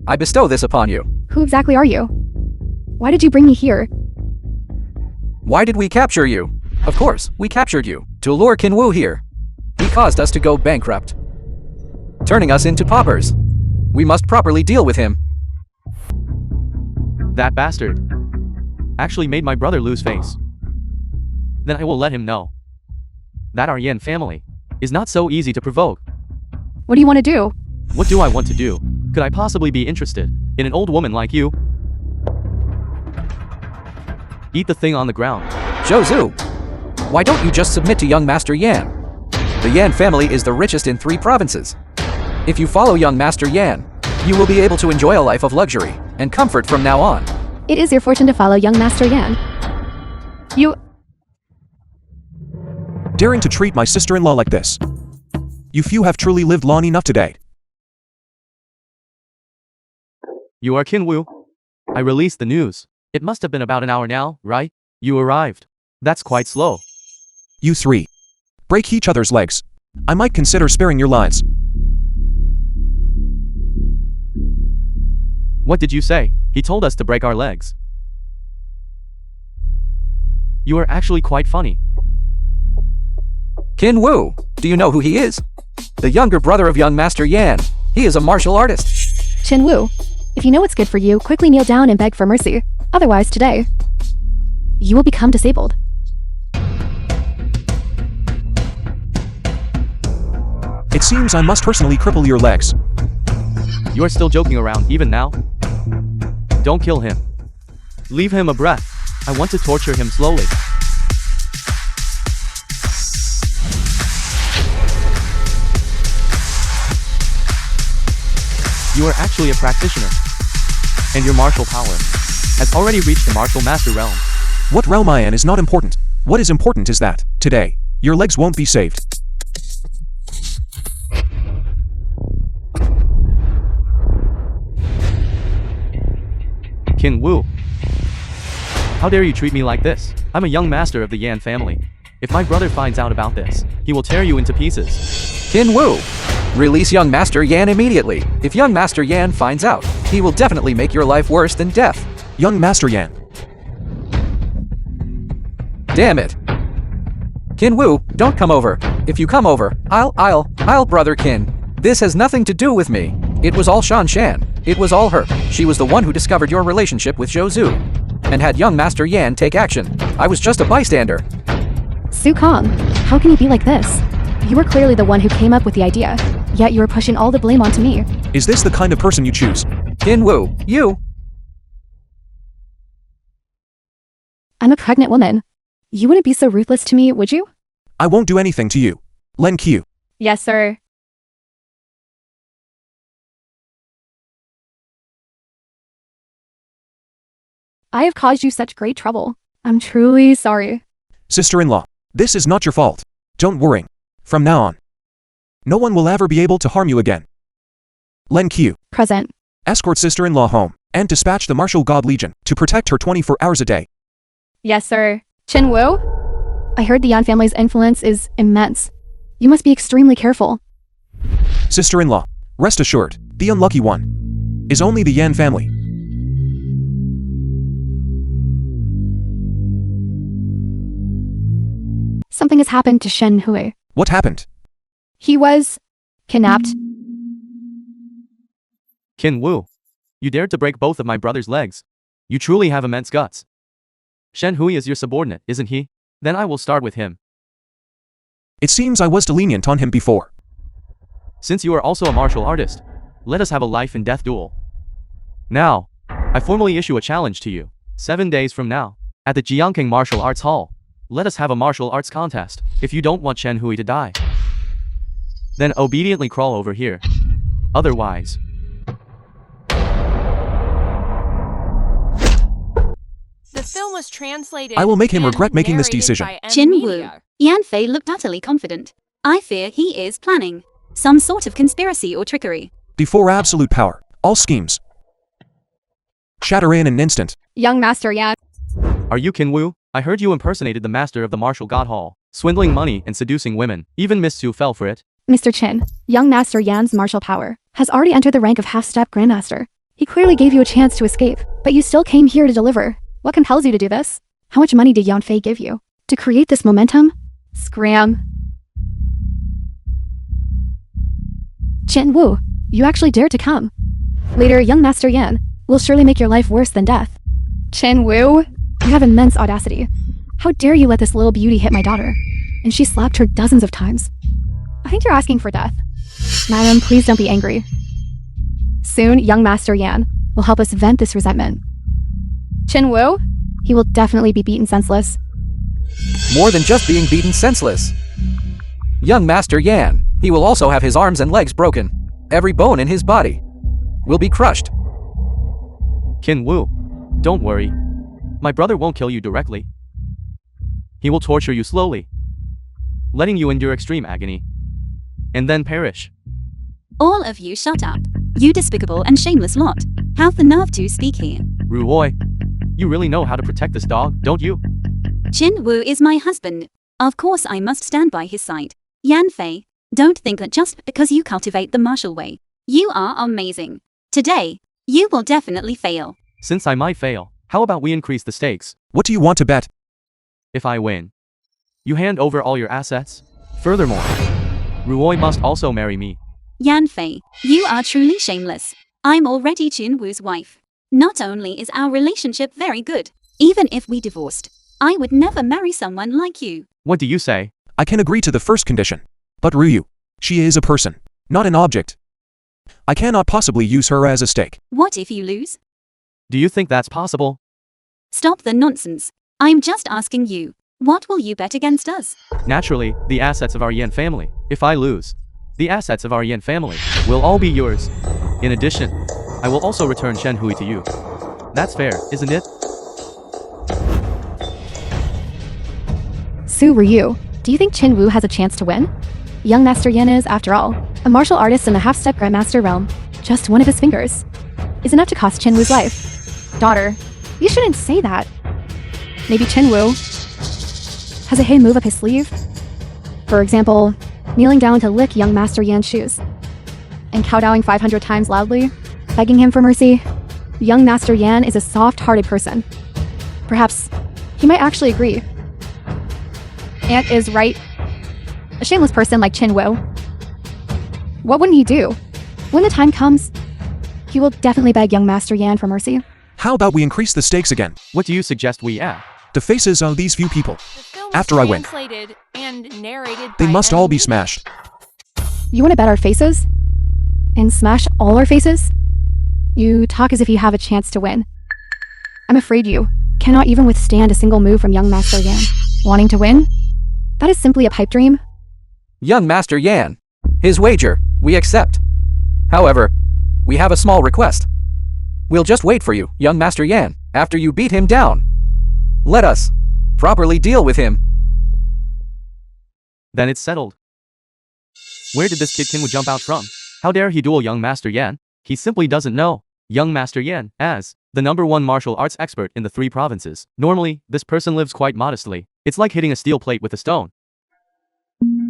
I bestow this upon you. Who exactly are you? Why did you bring me here? Why did we capture you? Of course, we captured you to lure Kinwoo here. He caused us to go bankrupt, turning us into paupers. We must properly deal with him. That bastard actually made my brother lose face. Then I will let him know that our Yan family is not so easy to provoke. What do you want to do? What do I want to do? Could I possibly be interested in an old woman like you? Eat the thing on the ground. Zhou, why don't you just submit to young Master Yan? The Yan family is the richest in 3 provinces. If you follow young Master Yan, you will be able to enjoy a life of luxury and comfort from now on. It is your fortune to follow young Master Yan. You... Daring to treat my sister-in-law like this. You few have truly lived long enough today. You are Kinwoo. I released the news. It must have been about an hour now, right? You arrived. That's quite slow. You 3. Break each other's legs. I might consider sparing your lives. What did you say? He told us to break our legs. You are actually quite funny. Kinwoo, do you know who he is? The younger brother of young Master Yan. He is a martial artist. Chinwoo, if you know what's good for you, quickly kneel down and beg for mercy. Otherwise, today, you will become disabled. It seems I must personally cripple your legs. You are still joking around even now? Don't kill him. Leave him a breath. I want to torture him slowly. You are actually a practitioner, and your martial power has already reached the martial master realm. What realm I am is not important. What is important is that, today, your legs won't be saved. Kinwoo, how dare you treat me like this? I'm a young master of the Yan family. If my brother finds out about this, he will tear you into pieces. Kinwoo, release young Master Yan immediately. If young Master Yan finds out, he will definitely make your life worse than death. Young Master Yan. Damn it. Kinwoo, don't come over. If you come over, I'll brother Kin. This has nothing to do with me. It was all Shan. It was all her. She was the one who discovered your relationship with Zhou and had young Master Yan take action. I was just a bystander. Su Kong, how can you be like this? You were clearly the one who came up with the idea, yet you are pushing all the blame onto me. Is this the kind of person you choose? Kinwoo, you. I'm a pregnant woman. You wouldn't be so ruthless to me, would you? I won't do anything to you. Len Q. Yes, sir. I have caused you such great trouble. I'm truly sorry. Sister-in-law, this is not your fault. Don't worry. From now on, no one will ever be able to harm you again. Len Q. Present. Escort sister-in-law home, and dispatch the Martial God Legion to protect her 24 hours a day. Yes, sir. Chinwoo? I heard the Yan family's influence is immense. You must be extremely careful. Sister-in-law, rest assured, the unlucky one is only the Yan family. Something has happened to Shen Hui. What happened? He was kidnapped. Kinwoo, you dared to break both of my brother's legs. You truly have immense guts. Shen Hui is your subordinate, isn't he? Then I will start with him. It seems I was too lenient on him before. Since you are also a martial artist, let us have a life and death duel. Now, I formally issue a challenge to you. 7 days from now, at the Jiangking Martial Arts Hall, let us have a martial arts contest. If you don't want Shen Hui to die, then obediently crawl over here. Otherwise, the film was translated. I will make him and regret making this narrated decision. by Jinwoo. Yanfei looked utterly confident. I fear he is planning some sort of conspiracy or trickery. Before absolute power, all schemes shatter in an instant. Young Master Yan. are you Kinwoo? I heard you impersonated the master of the martial god hall, swindling money and seducing women. Even Miss Su fell for it. Mr. Chin, young Master Yan's martial power has already entered the rank of half-step grandmaster. He clearly gave you a chance to escape, but you still came here to deliver. What compels you to do this? How much money did Yanfei give you? To create this momentum? Scram. Chen Wu, you actually dared to come. Later, young Master Yan will surely make your life worse than death. Chen Wu, you have immense audacity. How dare you let this little beauty hit my daughter? And she slapped her dozens of times. I think you're asking for death. Madam, please don't be angry. Soon, young Master Yan will help us vent this resentment. Chen Wu, he will definitely be beaten senseless. More than just being beaten senseless. Young Master Yan, he will also have his arms and legs broken. Every bone in his body will be crushed. Qin Wu, don't worry. My brother won't kill you directly. He will torture you slowly, letting you endure extreme agony, and then perish. All of you shut up. You despicable and shameless lot. Have the nerve to speak here. Ruoi, you really know how to protect this dog, don't you? Qin Wu is my husband. Of course I must stand by his side. Yanfei, don't think that just because you cultivate the martial way, you are amazing. Today, you will definitely fail. Since I might fail, how about we increase the stakes? What do you want to bet? If I win, you hand over all your assets. Furthermore, Ruoi must also marry me. Yanfei, you are truly shameless. I'm already Qin Wu's wife. Not only is our relationship very good, even if we divorced, I would never marry someone like you. What do you say? I can agree to the first condition. But Ryu, she is a person, not an object. I cannot possibly use her as a stake. What if you lose? Do you think that's possible? Stop the nonsense. I'm just asking you, what will you bet against us? Naturally, the assets of our Yan family. If I lose, the assets of our Yan family will all be yours. In addition, I will also return Shen Hui to you. That's fair, isn't it? Su Ryu, do you think Chen Wu has a chance to win? Young Master Yan is, after all, a martial artist in the half-step Grandmaster realm. Just one of his fingers is enough to cost Chen Wu's life. Daughter, you shouldn't say that. Maybe Chen Wu has a hidden move up his sleeve. For example, kneeling down to lick young Master Yan's shoes and kowtowing 500 times loudly, begging him for mercy. Young Master Yan is a soft-hearted person. Perhaps he might actually agree. Aunt is right. A shameless person like Chen Wu. What wouldn't he do? When the time comes, he will definitely beg young Master Yan for mercy. How about we increase the stakes again? What do you suggest we add? The faces of these few people. The film was After I win, translated and narrated they by must all be Nhân. smashed. You want to bet our faces? And smash all our faces? You talk as if you have a chance to win. I'm afraid you cannot even withstand a single move from young Master Yan. Wanting to win? That is simply a pipe dream. Young Master Yan, his wager, we accept. However, we have a small request. We'll just wait for you, young Master Yan, after you beat him down. Let us properly deal with him. Then it's settled. Where did this kid Qin Wu jump out from? How dare he duel young Master Yan? He simply doesn't know. Young Master Yan, as the #1 martial arts expert in the 3 provinces. Normally, this person lives quite modestly. It's like hitting a steel plate with a stone.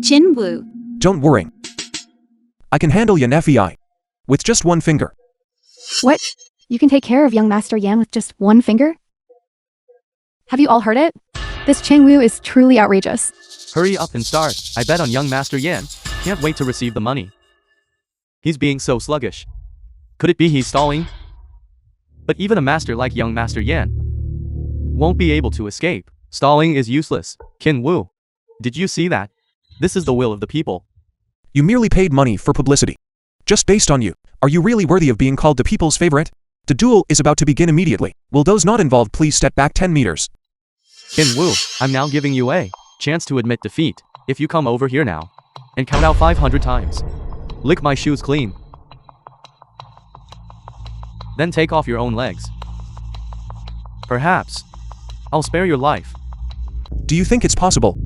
Qin Wu, Don't worry. I can handle Yanfei with just one finger. What? You can take care of young Master Yan with just one finger? Have you all heard it? This Chen Wu is truly outrageous. Hurry up and start. I bet on young Master Yan. Can't wait to receive the money. He's being so sluggish. Could it be he's stalling? But even a master like young Master Yan won't be able to escape. Stalling is useless. Qin Wu, did you see that? This is the will of the people. You merely paid money for publicity. Just based on you, are you really worthy of being called the people's favorite? The duel is about to begin immediately. Will those not involved please step back 10 meters? Qin Wu, I'm now giving you a chance to admit defeat. If you come over here now and count out 500 times, lick my shoes clean, then take off your own legs, perhaps I'll spare your life. Do you think it's possible?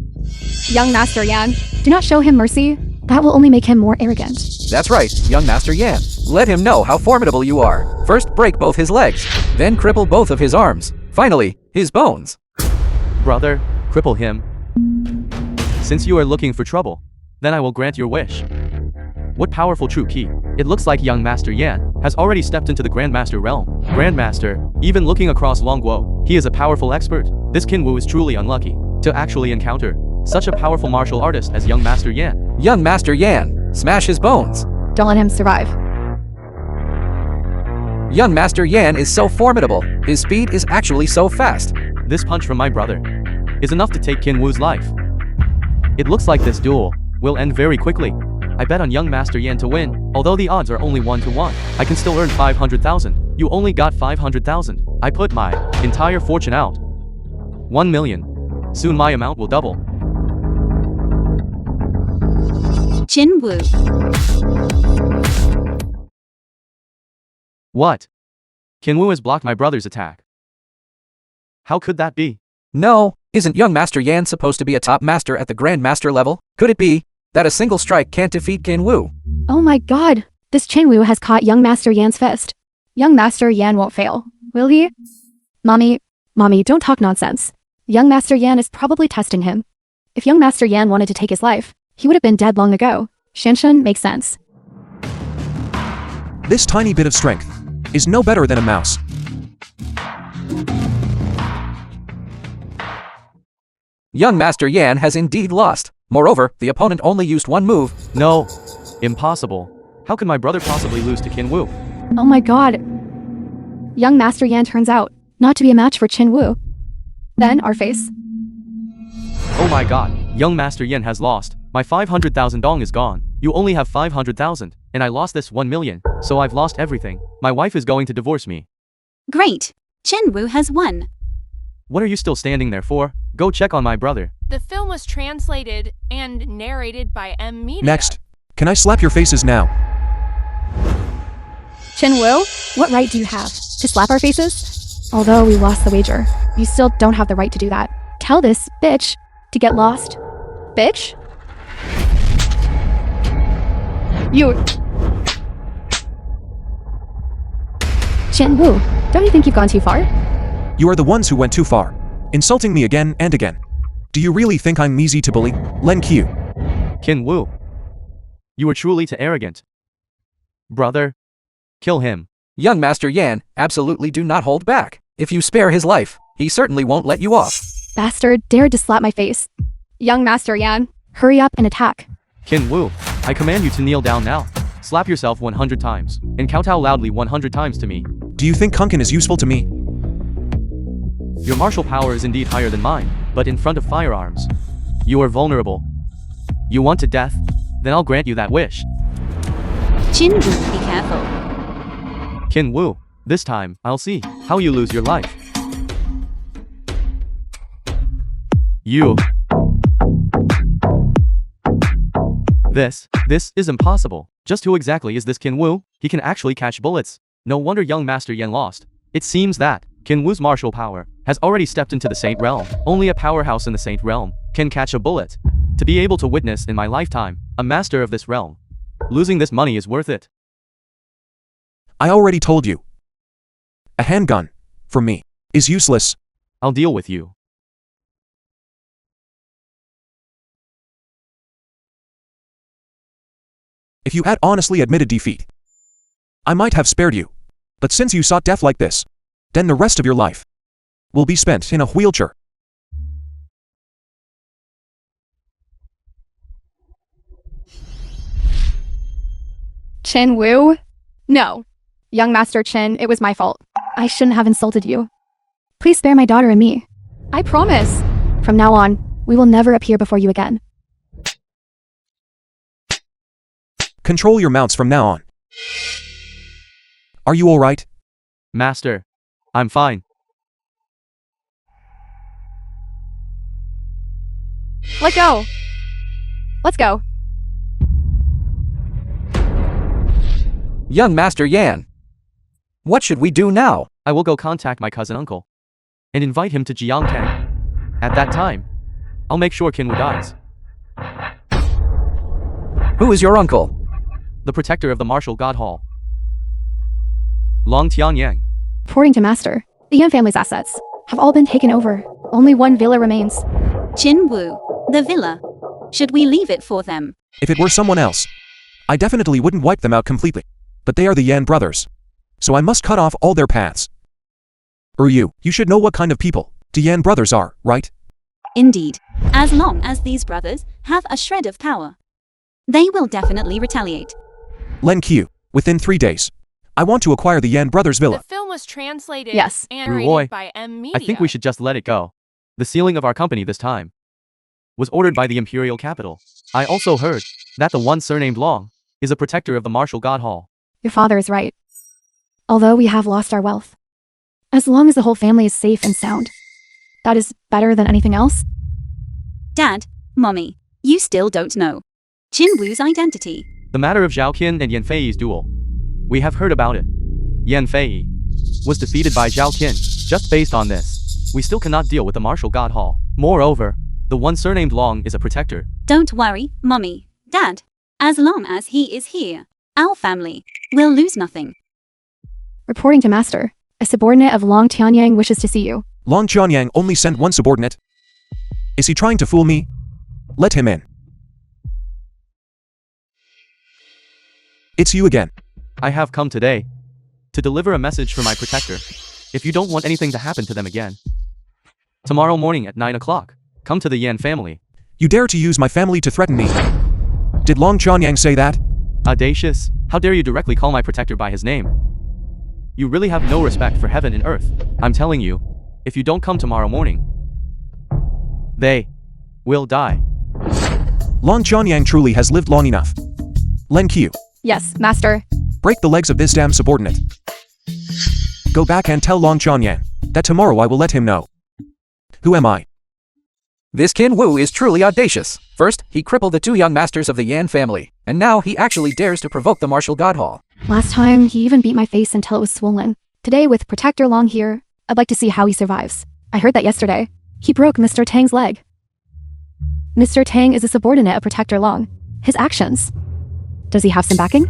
Young Master Yan, do not show him mercy. That will only make him more arrogant. That's right, young Master Yan. Let him know how formidable you are. First break both his legs, then cripple both of his arms. Finally, his bones. Brother, cripple him. Since you are looking for trouble, then I will grant your wish. What powerful true key. It looks like young Master Yan has already stepped into the Grandmaster realm. Grandmaster, even looking across Longguo, he is a powerful expert. This Qin is truly unlucky to actually encounter such a powerful martial artist as young Master Yan. Young Master Yan, smash his bones. Don't let him survive. Young Master Yan is so formidable. His speed is actually so fast. This punch from my brother is enough to take Qin Wu's life. It looks like this duel will end very quickly. I bet on young Master Yan to win, although the odds are only 1 to 1. I can still earn 500,000. You only got 500,000. I put my entire fortune out. 1 million. Soon my amount will double. Qin Wu. What? Qin Wu has blocked my brother's attack. How could that be? No, isn't young Master Yan supposed to be a top master at the Grandmaster level? Could it be that a single strike can't defeat Qin Wu? Oh my god, this Qin Wu has caught young Master Yan's fist. Young Master Yan won't fail, will he? Mommy, don't talk nonsense. Young Master Yan is probably testing him. If young Master Yan wanted to take his life, he would have been dead long ago. Shanshan makes sense. This tiny bit of strength is no better than a mouse. Young Master Yan has indeed lost. Moreover, the opponent only used one move. No. Impossible. How can my brother possibly lose to Qin Wu? Oh my god. Young Master Yan turns out not to be a match for Qin Wu. Then our face. Oh my god. Young Master Yan has lost. My 500,000 dong is gone. You only have 500,000, and I lost this 1 million, so I've lost everything. My wife is going to divorce me. Great. Qin Wu has won. What are you still standing there for? Go check on my brother. The film was translated and narrated by M. Media. Next. Can I slap your faces now? Qin Wu, what right do you have to slap our faces? Although we lost the wager, you still don't have the right to do that. Tell this bitch to get lost. Bitch? You... Qin Wu, don't you think you've gone too far? You are the ones who went too far, insulting me again and again. Do you really think I'm easy to bully? Len Q. Qin Wu. You are truly too arrogant. Brother, kill him. Young Master Yan, absolutely do not hold back. If you spare his life, he certainly won't let you off. Bastard dared to slap my face. Young Master Yan, hurry up and attack. Qin Wu, I command you to kneel down now. Slap yourself 100 times, and kowtow loudly 100 times to me. Do you think Kunkin is useful to me? Your martial power is indeed higher than mine, but in front of firearms, you are vulnerable. You want to death? Then I'll grant you that wish. Qin Wu, be careful. Qin Wu, this time, I'll see how you lose your life. You. This is impossible. Just who exactly is this Qin Wu? He can actually catch bullets. No wonder young Master Yan lost. It seems that Qin Wu's martial power has already stepped into the Saint realm. Only a powerhouse in the Saint realm can catch a bullet. To be able to witness in my lifetime a master of this realm, losing this money is worth it. I already told you. A handgun, for me, is useless. I'll deal with you. If you had honestly admitted defeat, I might have spared you. But since you sought death like this, then the rest of your life will be spent in a wheelchair. Qin Wu? No. Young Master Qin, it was my fault. I shouldn't have insulted you. Please spare my daughter and me. I promise. From now on, we will never appear before you again. Control your mounts from now on. Are you alright? Master, I'm fine. Let go. Let's go. Young Master Yan. What should we do now? I will go contact my cousin uncle and invite him to Jiangkang. At that time, I'll make sure Qin Wu dies. Who is your uncle? The protector of the martial god hall. Long Tianyang. According to Master, the Yan family's assets have all been taken over. Only one villa remains. Qin Wu, the villa. Should we leave it for them? If it were someone else, I definitely wouldn't wipe them out completely. But they are the Yan brothers. So I must cut off all their paths. You should know what kind of people the Yan brothers are, right? Indeed. As long as these brothers have a shred of power, they will definitely retaliate. Len Q, within 3 days. I want to acquire the Yan brothers' villa. The film was translated Yes. and Roy, narrated by M. Media. I think we should just let it go. The sealing of our company this time was ordered by the imperial capital. I also heard that the one surnamed Long is a protector of the martial god hall. Your father is right. Although we have lost our wealth, as long as the whole family is safe and sound, that is better than anything else. Dad, Mommy, you still don't know Qin Wu's identity. The matter of Zhao Qin and Yan Fei's duel. We have heard about it. Yan Fei was defeated by Zhao Qin. Just based on this, we still cannot deal with the martial god hall. Moreover, the one surnamed Long is a protector. Don't worry, Mommy, Dad. As long as he is here, our family will lose nothing. Reporting to Master, a subordinate of Long Tianyang wishes to see you. Long Chuanyang only sent one subordinate. Is he trying to fool me? Let him in. It's you again. I have come today to deliver a message for my protector. If you don't want anything to happen to them again, tomorrow morning at 9 o'clock, come to the Yan family. You dare to use my family to threaten me? Did Long Chuanyang say that? Audacious, how dare you directly call my protector by his name? You really have no respect for heaven and earth. I'm telling you, if you don't come tomorrow morning, they will die. Long Chuanyang truly has lived long enough. Len Q, Yes, Master. break the legs of this damn subordinate. Go back and tell Long Chuanyang that tomorrow I will let him know. Who am I? This Qin Wu is truly audacious. First, he crippled the two young masters of the Yan family, and now he actually dares to provoke the martial god hall. Last time, he even beat my face until it was swollen. Today, with Protector Long here, I'd like to see how he survives. I heard that yesterday. He broke Mr. Tang's leg. Mr. Tang is a subordinate of Protector Long. His actions. Does he have some backing?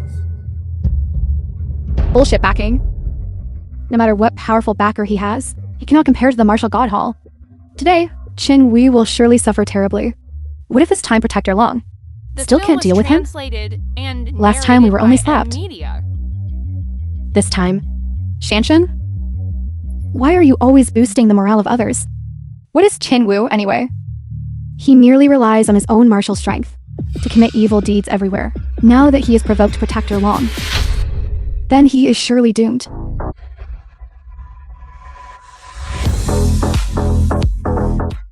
Bullshit backing. No matter what powerful backer he has, he cannot compare to the martial god hall. Today, Qin Wu will surely suffer terribly. What if this time Protector Long The still film can't was deal with him? translated and Last time we were narrated only by M. slapped. Media. This time, Shanshan? Why are you always boosting the morale of others? What is Qin Wu, anyway? He merely relies on his own martial strength to commit evil deeds everywhere. Now that he has provoked Protector Long, then he is surely doomed.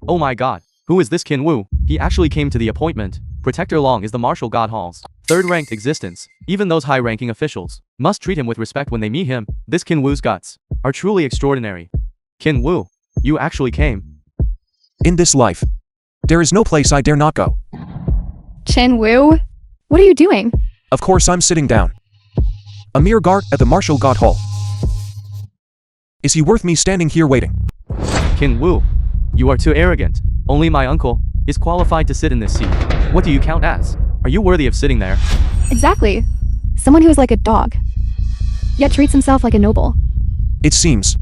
Oh my god, who is this Qin Wu? He actually came to the appointment. Protector Long is the martial god hall's third-ranked existence. Even those high-ranking officials must treat him with respect when they meet him. This Qin Wu's guts are truly extraordinary. Qin Wu, you actually came. In this life, there is no place I dare not go. Qin Wu? What are you doing? Of course I'm sitting down. A mere guard at the martial god hall. Is he worth me standing here waiting? Qin Wu, you are too arrogant. Only my uncle is qualified to sit in this seat. What do you count as? Are you worthy of sitting there? Exactly. Someone who is like a dog, yet treats himself like a noble. It seems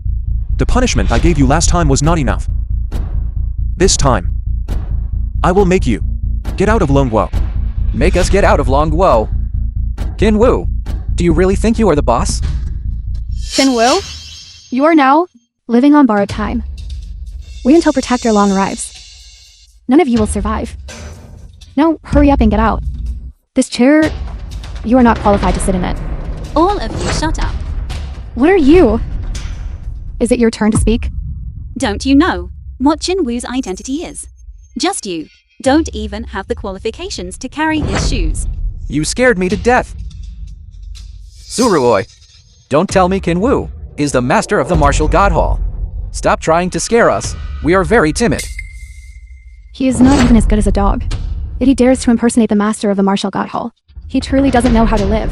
the punishment I gave you last time was not enough. This time, I will make you get out of Long Guo. Make us get out of Long Guo. Qin Wu, do you really think you are the boss? Qin Wu? You are now living on borrowed time. Wait until Protector Long arrives. None of you will survive. Now, hurry up and get out. This chair, you are not qualified to sit in it. All of you shut up. What are you? Is it your turn to speak? Don't you know what Qin Wu's identity is? Just you don't even have the qualifications to carry his shoes. You scared me to death. Suruoi, don't tell me Qin Wu is the master of the martial god hall. Stop trying to scare us. We are very timid. He is not even as good as a dog. Yet he dares to impersonate the master of the martial god hall. He truly doesn't know how to live.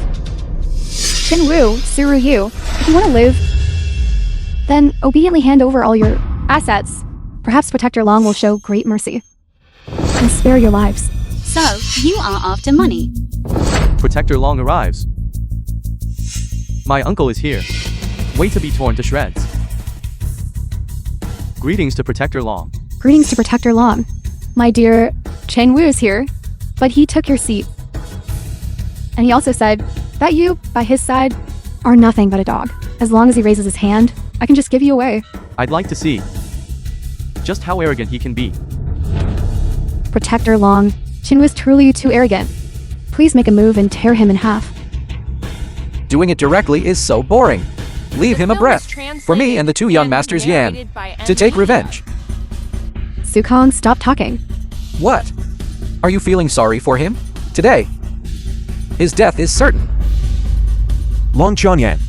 Qin Wu, Suru Yu, if you want to live, then obediently hand over all your assets. Perhaps Protector Long will show great mercy and spare your lives. So, you are after money. Protector Long arrives. My uncle is here. Wait to be torn to shreds. Greetings to Protector Long. Greetings to Protector Long. My dear, Qin Wu is here, but he took your seat. And he also said that you, by his side, are nothing but a dog. As long as he raises his hand, I can just give you away. I'd like to see just how arrogant he can be. Protector Long, Chin was truly too arrogant. Please make a move and tear him in half. Doing it directly is so boring. Leave him a film breath. is For me and the two young masters Yan. narrated by To take Media. revenge. Sukong, stop talking. What? Are you feeling sorry for him? Today. His death is certain. Long Qianyan.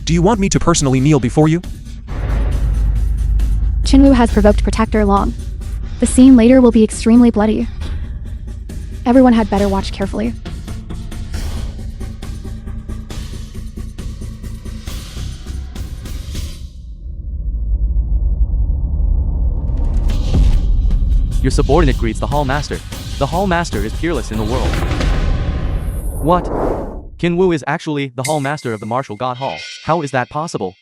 Do you want me to personally kneel before you? Chinwoo has provoked Protector Long. The scene later will be extremely bloody. Everyone had better watch carefully. Your subordinate greets the Hall Master. The Hall Master is peerless in the world. What? Kinwoo is actually the Hall Master of the Martial God Hall. How is that possible?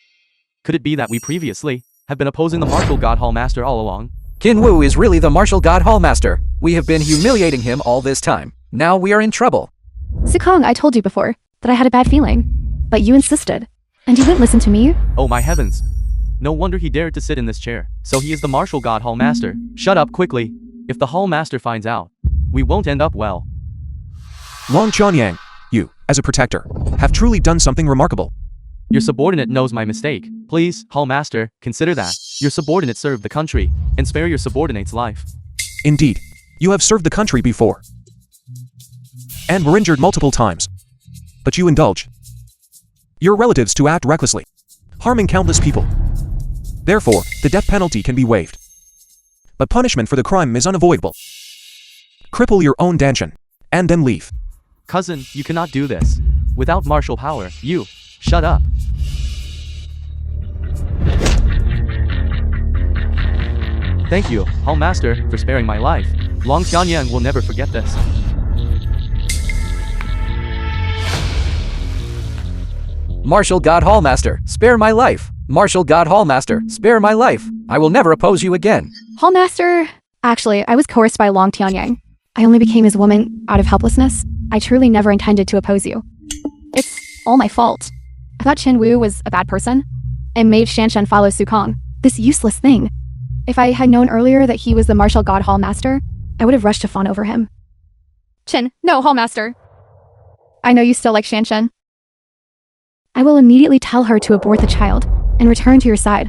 Could it be that we previously have been opposing the Martial God Hall Master all along? Kinwoo is really the Martial God Hall Master. We have been humiliating him all this time. Now we are in trouble. Sukong, I told you before that I had a bad feeling. But you insisted. And you wouldn't listen to me? Oh my heavens. No wonder he dared to sit in this chair. So he is the Martial God Hall Master. Shut up quickly. If the Hall Master finds out, we won't end up well. Long Qianyang, you, as a protector, have truly done something remarkable. Your subordinate knows my mistake. Please, Hall Master, consider that. Your subordinate served the country, and spare your subordinate's life. Indeed, you have served the country before, and were injured multiple times. But you indulge your relatives to act recklessly, harming countless people. Therefore, the death penalty can be waived. But punishment for the crime is unavoidable. Cripple your own Danshan, and then leave. Cousin, you cannot do this. Without martial power, you... Shut up. Thank you, Hall Master, for sparing my life. Long Qianyang will never forget this. Martial God Hall Master, spare my life. Martial God Hall Master, spare my life. I will never oppose you again. Hall Master... Actually, I was coerced by Long Tianyang. I only became his woman out of helplessness. I truly never intended to oppose you. It's all my fault. I thought Chen Wu was a bad person and made Shanshan follow Sukong. This useless thing. If I had known earlier that he was the Martial God Hall Master, I would have rushed to fawn over him. Chen, no, Hall Master. I know you still like Shanshan. I will immediately tell her to abort the child and return to your side.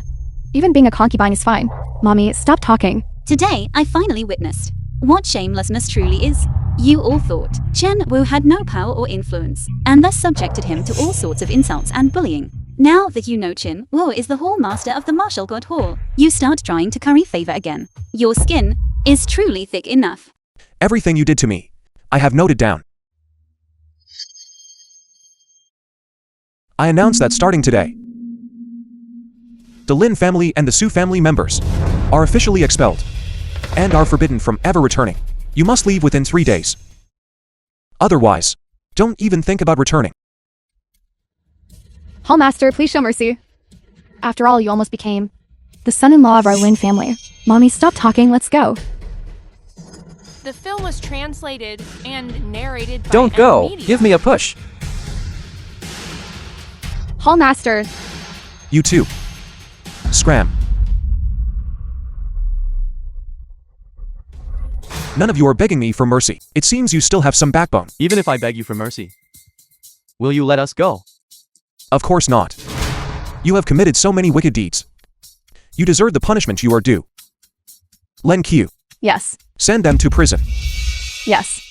Even being a concubine is fine. Mommy, stop talking. Today, I finally witnessed what shamelessness truly is. You all thought Chen Wu had no power or influence, and thus subjected him to all sorts of insults and bullying. Now that you know Chen Wu is the Hall Master of the Martial God Hall, you start trying to curry favor again. Your skin is truly thick enough. Everything you did to me, I have noted down. I announce that starting today, the Lin family and the Su family members are officially expelled and are forbidden from ever returning. You must leave within 3 days. Otherwise, don't even think about returning. Hall Master, please show mercy. After all, you almost became the son-in-law of our Lin family. Mommy, stop talking, let's go. The film was translated and narrated by Don't go. Media. Give me a push. Hall Master, You too. Scram. None of you are begging me for mercy. It seems you still have some backbone. Even if I beg you for mercy, will you let us go? Of course not. You have committed so many wicked deeds. You deserve the punishment you are due. Len Qiu, yes, send them to prison. yes.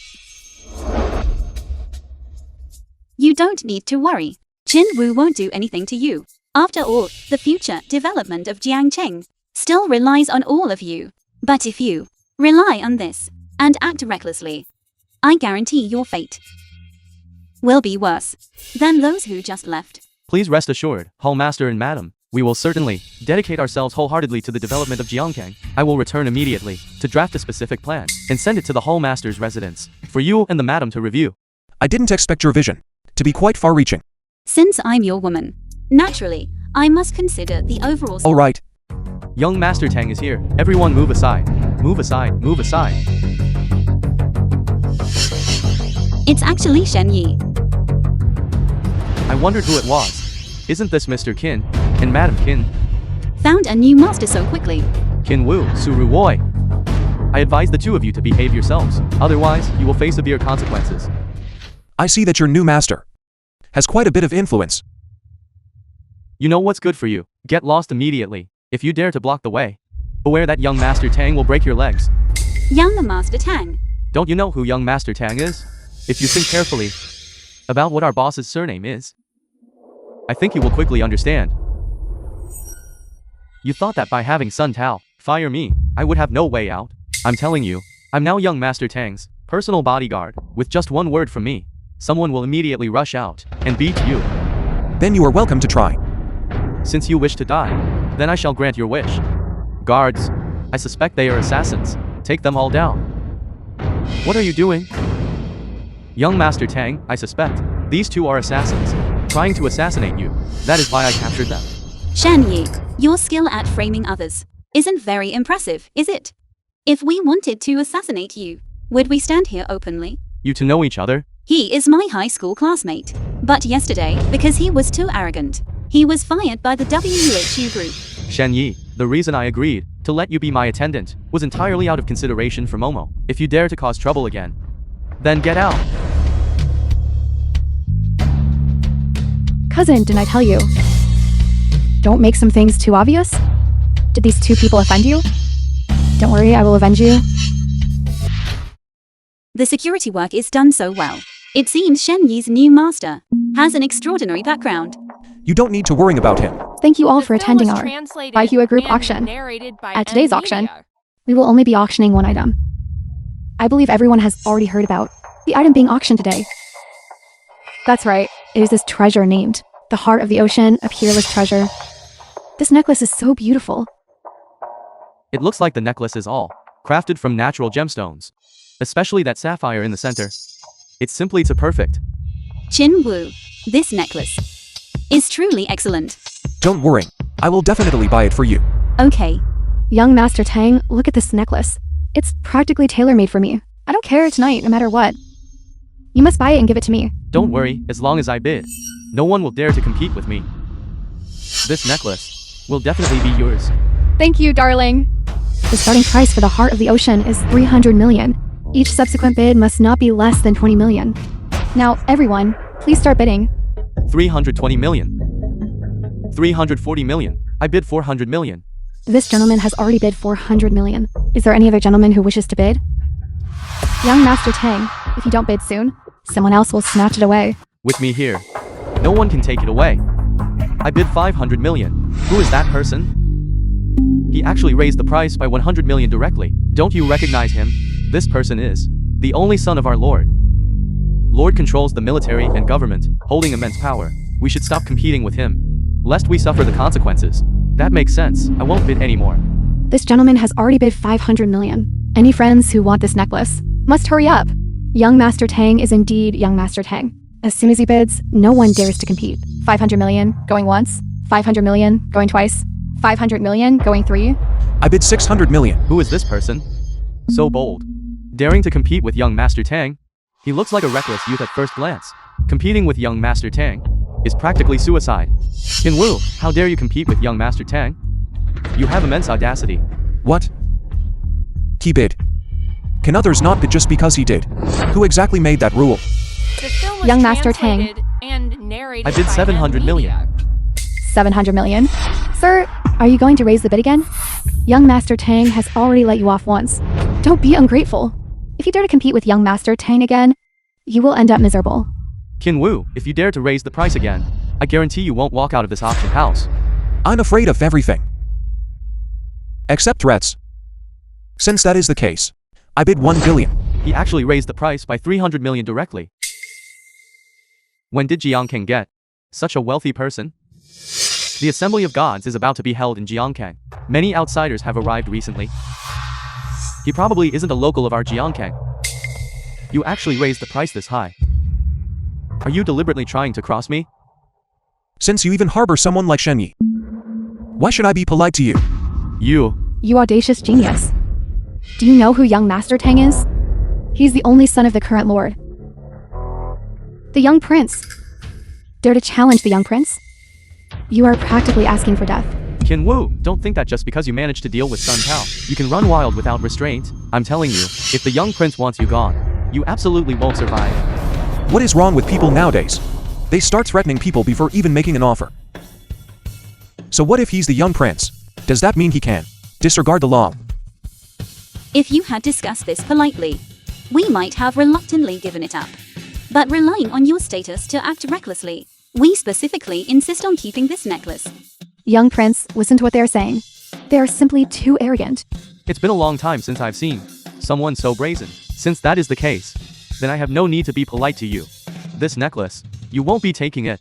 You don't need to worry. Chen Wu won't do anything to you. After all, the future development of Jiangcheng still relies on all of you. But if you rely on this and act recklessly, I guarantee your fate will be worse than those who just left. Please rest assured, Hall Master and Madam, we will certainly dedicate ourselves wholeheartedly to the development of Jiangkang. I will return immediately to draft a specific plan and send it to the Hall Master's residence for you and the Madam to review. I didn't expect your vision to be quite far-reaching. Since I'm your woman, naturally, I must consider the overall... All right. Young Master Tang is here. Everyone move aside. Move aside, move aside. It's actually Shen Yi. I wondered who it was. Isn't this Mr. Qin and Madam Qin? Found a new master so quickly. Qin Wu, Suru Woi. I advise the two of you to behave yourselves, otherwise you will face severe consequences. I see that your new master has quite a bit of influence. You know what's good for you. Get lost immediately. If you dare to block the way, beware that young Master Tang will break your legs. Young Master Tang. Don't you know who young Master Tang is? If you think carefully about what our boss's surname is, I think you will quickly understand. You thought that by having Sun Tao fire me, I would have no way out. I'm telling you, I'm now young Master Tang's personal bodyguard. With just one word from me, someone will immediately rush out and beat you. Then you are welcome to try. Since you wish to die, then I shall grant your wish. Guards, I suspect they are assassins. Take them all down. What are you doing? Young Master Tang, I suspect these two are assassins, trying to assassinate you. That is why I captured them. Shan Yi, your skill at framing others isn't very impressive, is it? If we wanted to assassinate you, would we stand here openly? You two know each other? He is my high school classmate. But yesterday, because he was too arrogant, he was fired by the WUHU group. Shen Yi, the reason I agreed to let you be my attendant was entirely out of consideration for Momo. If you dare to cause trouble again, then get out. Cousin, didn't I tell you? Don't make some things too obvious? Did these two people offend you? Don't worry, I will avenge you. The security work is done so well. It seems Shen Yi's new master has an extraordinary background. You don't need to worry about him. Thank you all The for film attending was our translated By Hua group and auction. narrated by At today's N auction, Media. we will only be auctioning one item. I believe everyone has already heard about the item being auctioned today. That's right, it is this treasure named the Heart of the Ocean, a peerless treasure. This necklace is so beautiful. It looks like the necklace is all crafted from natural gemstones, especially that sapphire in the center. It's simply too perfect. Qin Wu, this necklace is truly excellent. Don't worry. I will definitely buy it for you. Okay, Young Master Tang, look at this necklace. It's practically tailor-made for me. I don't care tonight, no matter what. You must buy it and give it to me. Don't worry, as long as I bid, no one will dare to compete with me. This necklace will definitely be yours. Thank you, darling. The starting price for the Heart of the Ocean is 300 million. Each subsequent bid must not be less than 20 million. Now, everyone, please start bidding. 320 million. 340 million. I bid 400 million. This gentleman has already bid 400 million. Is there any other gentleman who wishes to bid? Young Master Tang, if you don't bid soon, someone else will snatch it away. With me here, no one can take it away. I bid 500 million. Who is that person? He actually raised the price by 100 million directly. Don't you recognize him? This person is the only son of our Lord. Lord controls the military and government, holding immense power. We should stop competing with him, lest we suffer the consequences. That makes sense. I won't bid anymore. This gentleman has already bid 500 million. Any friends who want this necklace must hurry up. Young Master Tang is indeed Young Master Tang. As soon as he bids, no one dares to compete. 500 million, going once. 500 million, going twice. 500 million, going three. I bid 600 million. Who is this person? So bold. Daring to compete with young Master Tang? He looks like a reckless youth at first glance. Competing with young Master Tang is practically suicide. Qin Wu, how dare you compete with young Master Tang? You have immense audacity. What? He bid. Can others not bid just because he did? Who exactly made that rule? The film was Young Master Tang. translated and narrated I bid by 700 N million. Media. 700 million. Sir, are you going to raise the bid again? Young Master Tang has already let you off once. Don't be ungrateful. If you dare to compete with Young Master Tang again, you will end up miserable. Qin Wu, if you dare to raise the price again, I guarantee you won't walk out of this auction house. I'm afraid of everything. Except threats. Since that is the case, I bid 1 billion. He actually raised the price by 300 million directly. When did Jiangkang get such a wealthy person? The Assembly of Gods is about to be held in Jiangkang. Many outsiders have arrived recently. He probably isn't a local of our Jiangkang. You actually raised the price this high. Are you deliberately trying to cross me? Since you even harbor someone like Shen Yi, why should I be polite to you? You audacious genius. Do you know who Young Master Tang is? He's the only son of the current lord. The young prince. Dare to challenge the young prince? You are practically asking for death. Qin Wu, don't think that just because you managed to deal with Sun Tao, you can run wild without restraint. I'm telling you, if the young prince wants you gone, you absolutely won't survive. What is wrong with people nowadays? They start threatening people before even making an offer. So what if he's the young prince? Does that mean he can disregard the law? If you had discussed this politely, we might have reluctantly given it up. But relying on your status to act recklessly, we specifically insist on keeping this necklace. Young prince, listen to what they are saying. They are simply too arrogant. It's been a long time since I've seen someone so brazen. Since that is the case, then I have no need to be polite to you. This necklace, you won't be taking it.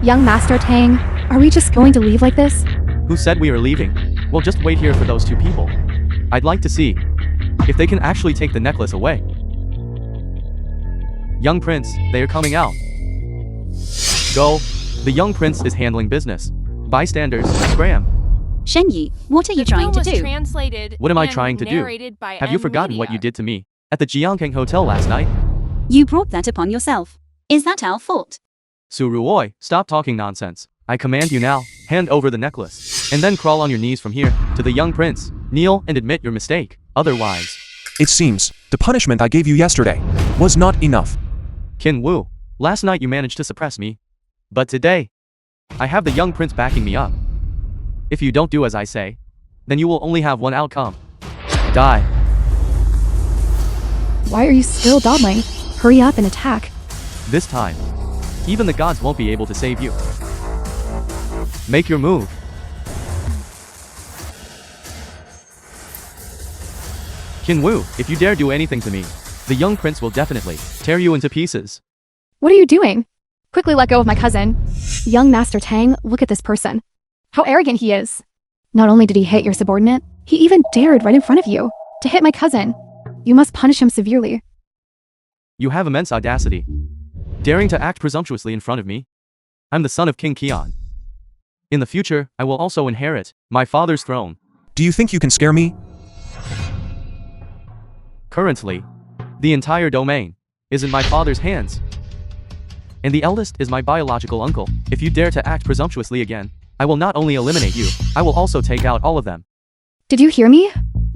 Young Master Tang, are we just going to leave like this? Who said we are leaving? We'll just wait here for those two people. I'd like to see if they can actually take the necklace away. Young prince, they are coming out. Go. The young prince is handling business. Bystanders, scram. Shenyi, what are you trying to do? What am I trying to do? Have you forgotten what you did to me at the Jiangkang Hotel last night? You brought that upon yourself. Is that our fault? Su Ruoi, stop talking nonsense. I command you now, hand over the necklace, and then crawl on your knees from here to the young prince. Kneel and admit your mistake. Otherwise, It seems the punishment I gave you yesterday was not enough. Qin Wu, last night you managed to suppress me. But today, I have the young prince backing me up. If you don't do as I say, then you will only have one outcome. Die. Why are you still dawdling? Hurry up and attack. This time, even the gods won't be able to save you. Make your move. Qin Wu, if you dare do anything to me, the young prince will definitely tear you into pieces. What are you doing? Quickly let go of my cousin. Young Master Tang, look at this person. How arrogant he is. Not only did he hit your subordinate, he even dared right in front of you to hit my cousin. You must punish him severely. You have immense audacity, daring to act presumptuously in front of me. I'm the son of King Qian. In the future, I will also inherit my father's throne. Do you think you can scare me? Currently, the entire domain is in my father's hands. And the eldest is my biological uncle. If you dare to act presumptuously again, I will not only eliminate you, I will also take out all of them. Did you hear me?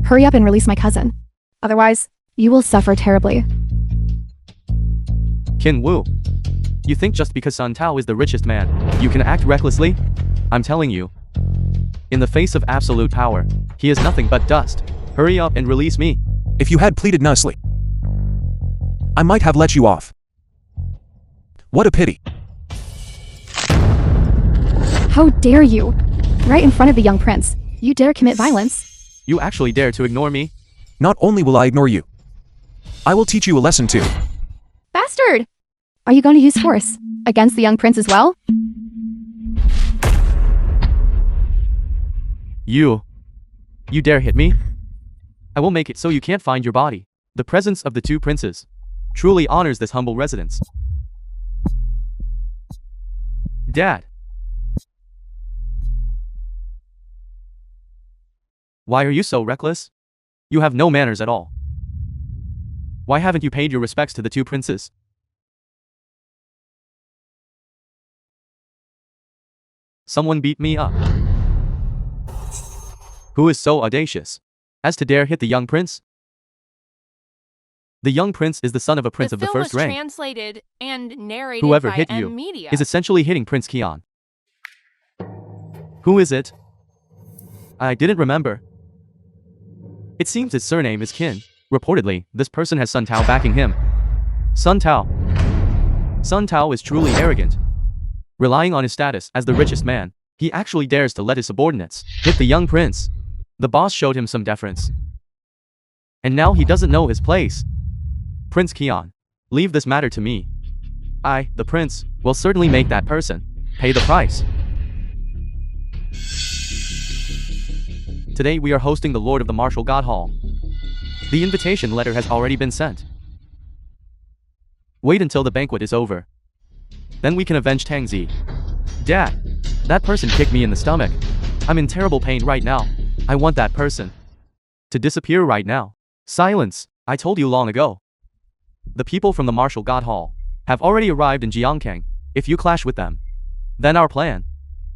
Hurry up and release my cousin. Otherwise, you will suffer terribly. Qin Wu, you think just because Sun Tao is the richest man, you can act recklessly? I'm telling you. In the face of absolute power, he is nothing but dust. Hurry up and release me. If you had pleaded nicely, I might have let you off. What a pity. How dare you? Right in front of the young prince, you dare commit violence? You actually dare to ignore me? Not only will I ignore you, I will teach you a lesson too. Bastard! Are you going to use force against the young prince as well? You dare hit me? I will make it so you can't find your body. The presence of the two princes truly honors this humble residence. Dad. Why are you so reckless? You have no manners at all. Why haven't you paid your respects to the two princes? Someone beat me up. Who is so audacious as to dare hit the young prince? The young prince is the son of a prince of the first rank. Translated and narrated Whoever by hit M you Media. is essentially hitting Prince Qian. Who is it? I didn't remember. It seems his surname is Qin. Reportedly, this person has Sun Tao backing him. Sun Tao. Sun Tao is truly arrogant. Relying on his status as the richest man, he actually dares to let his subordinates hit the young prince. The boss showed him some deference. And now he doesn't know his place. Prince Qian, leave this matter to me. I, the prince, will certainly make that person pay the price. Today we are hosting the Lord of the Martial God Hall. The invitation letter has already been sent. Wait until the banquet is over. Then we can avenge Tangzi. Dad, that person kicked me in the stomach. I'm in terrible pain right now. I want that person to disappear right now. Silence, I told you long ago. The people from the Martial God Hall have already arrived in Jiangkang. If you clash with them, then our plan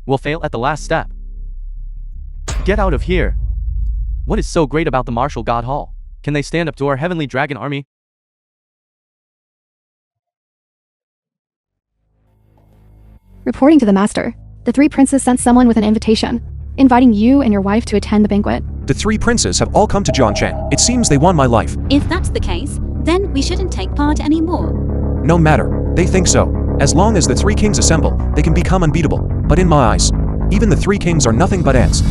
will fail at the last step. Get out of here. What is so great about the martial god hall? Can they stand up to our heavenly dragon army? Reporting to the master, the three princes sent someone with an invitation, inviting you and your wife to attend the banquet. The three princes have all come to Jiangkang. It seems they want my life. If that's the case, then we shouldn't take part anymore. No matter. They think so. As long as the three kings assemble, they can become unbeatable. But in my eyes, even the three kings are nothing but ants.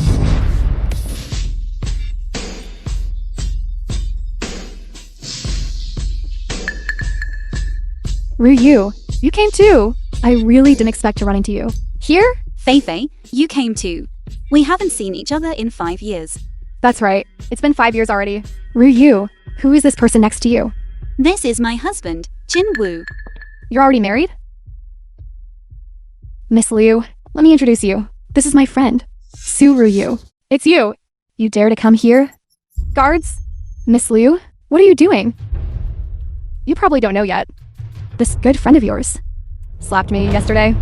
Ryu, you came too. I really didn't expect to run into you. Here? Fei, you came too. We haven't seen each other in 5 years. That's right. It's been 5 years already. Ryu, who is this person next to you? This is my husband, Jin Woo. You're already married? Miss Liu, let me introduce you. This is my friend, Su Ryu. It's you. You dare to come here? Guards? Miss Liu, what are you doing? You probably don't know yet. This good friend of yours slapped me yesterday.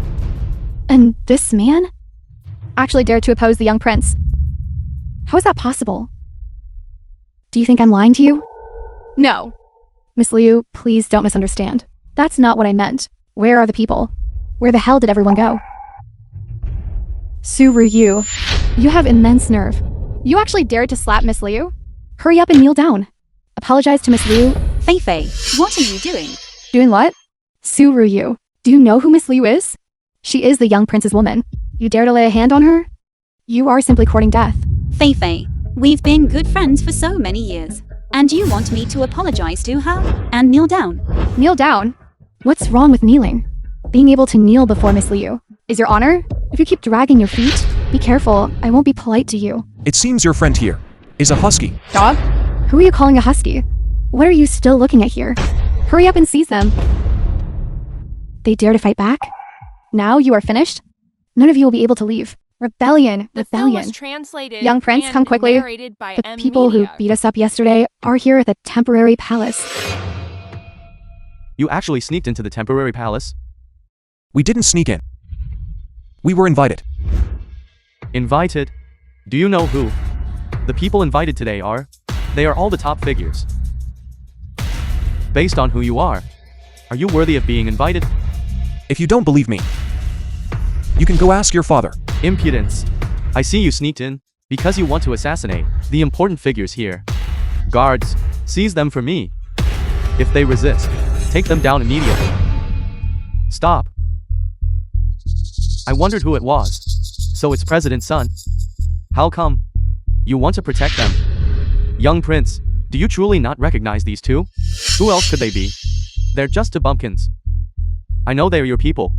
And this man actually dared to oppose the young prince. How is that possible? Do you think I'm lying to you? No. Miss Liu, please don't misunderstand. That's not what I meant. Where are the people? Where the hell did everyone go? Su Ryu, you have immense nerve. You actually dared to slap Miss Liu? Hurry up and kneel down. Apologize to Miss Liu. Fei, what are you doing? Doing what? Su Ryu, do you know who Miss Liu is? She is the young prince's woman. You dare to lay a hand on her? You are simply courting death. Fei, we've been good friends for so many years. And you want me to apologize to her and kneel down? Kneel down? What's wrong with kneeling? Being able to kneel before Miss Liu is your honor? If you keep dragging your feet, be careful. I won't be polite to you. It seems your friend here is a husky. Dog? Who are you calling a husky? What are you still looking at here? Hurry up and seize them. They dare to fight back? Now you are finished? None of you will be able to leave. Rebellion, The film rebellion. was translated Young prince, and come quickly. narrated by The M people who Media. beat us up yesterday are here at the temporary palace. You actually sneaked into the temporary palace? We didn't sneak in. We were invited. Invited? Do you know who? The people invited today are? They are all the top figures. Based on who you are you worthy of being invited? If you don't believe me, you can go ask your father. Impudence. I see you sneaked in because you want to assassinate the important figures here. Guards, seize them for me. If they resist, take them down immediately. Stop. I wondered who it was. So it's President's son. How come? You want to protect them? Young prince, do you truly not recognize these two? Who else could they be? They're just two bumpkins. I know they're your people.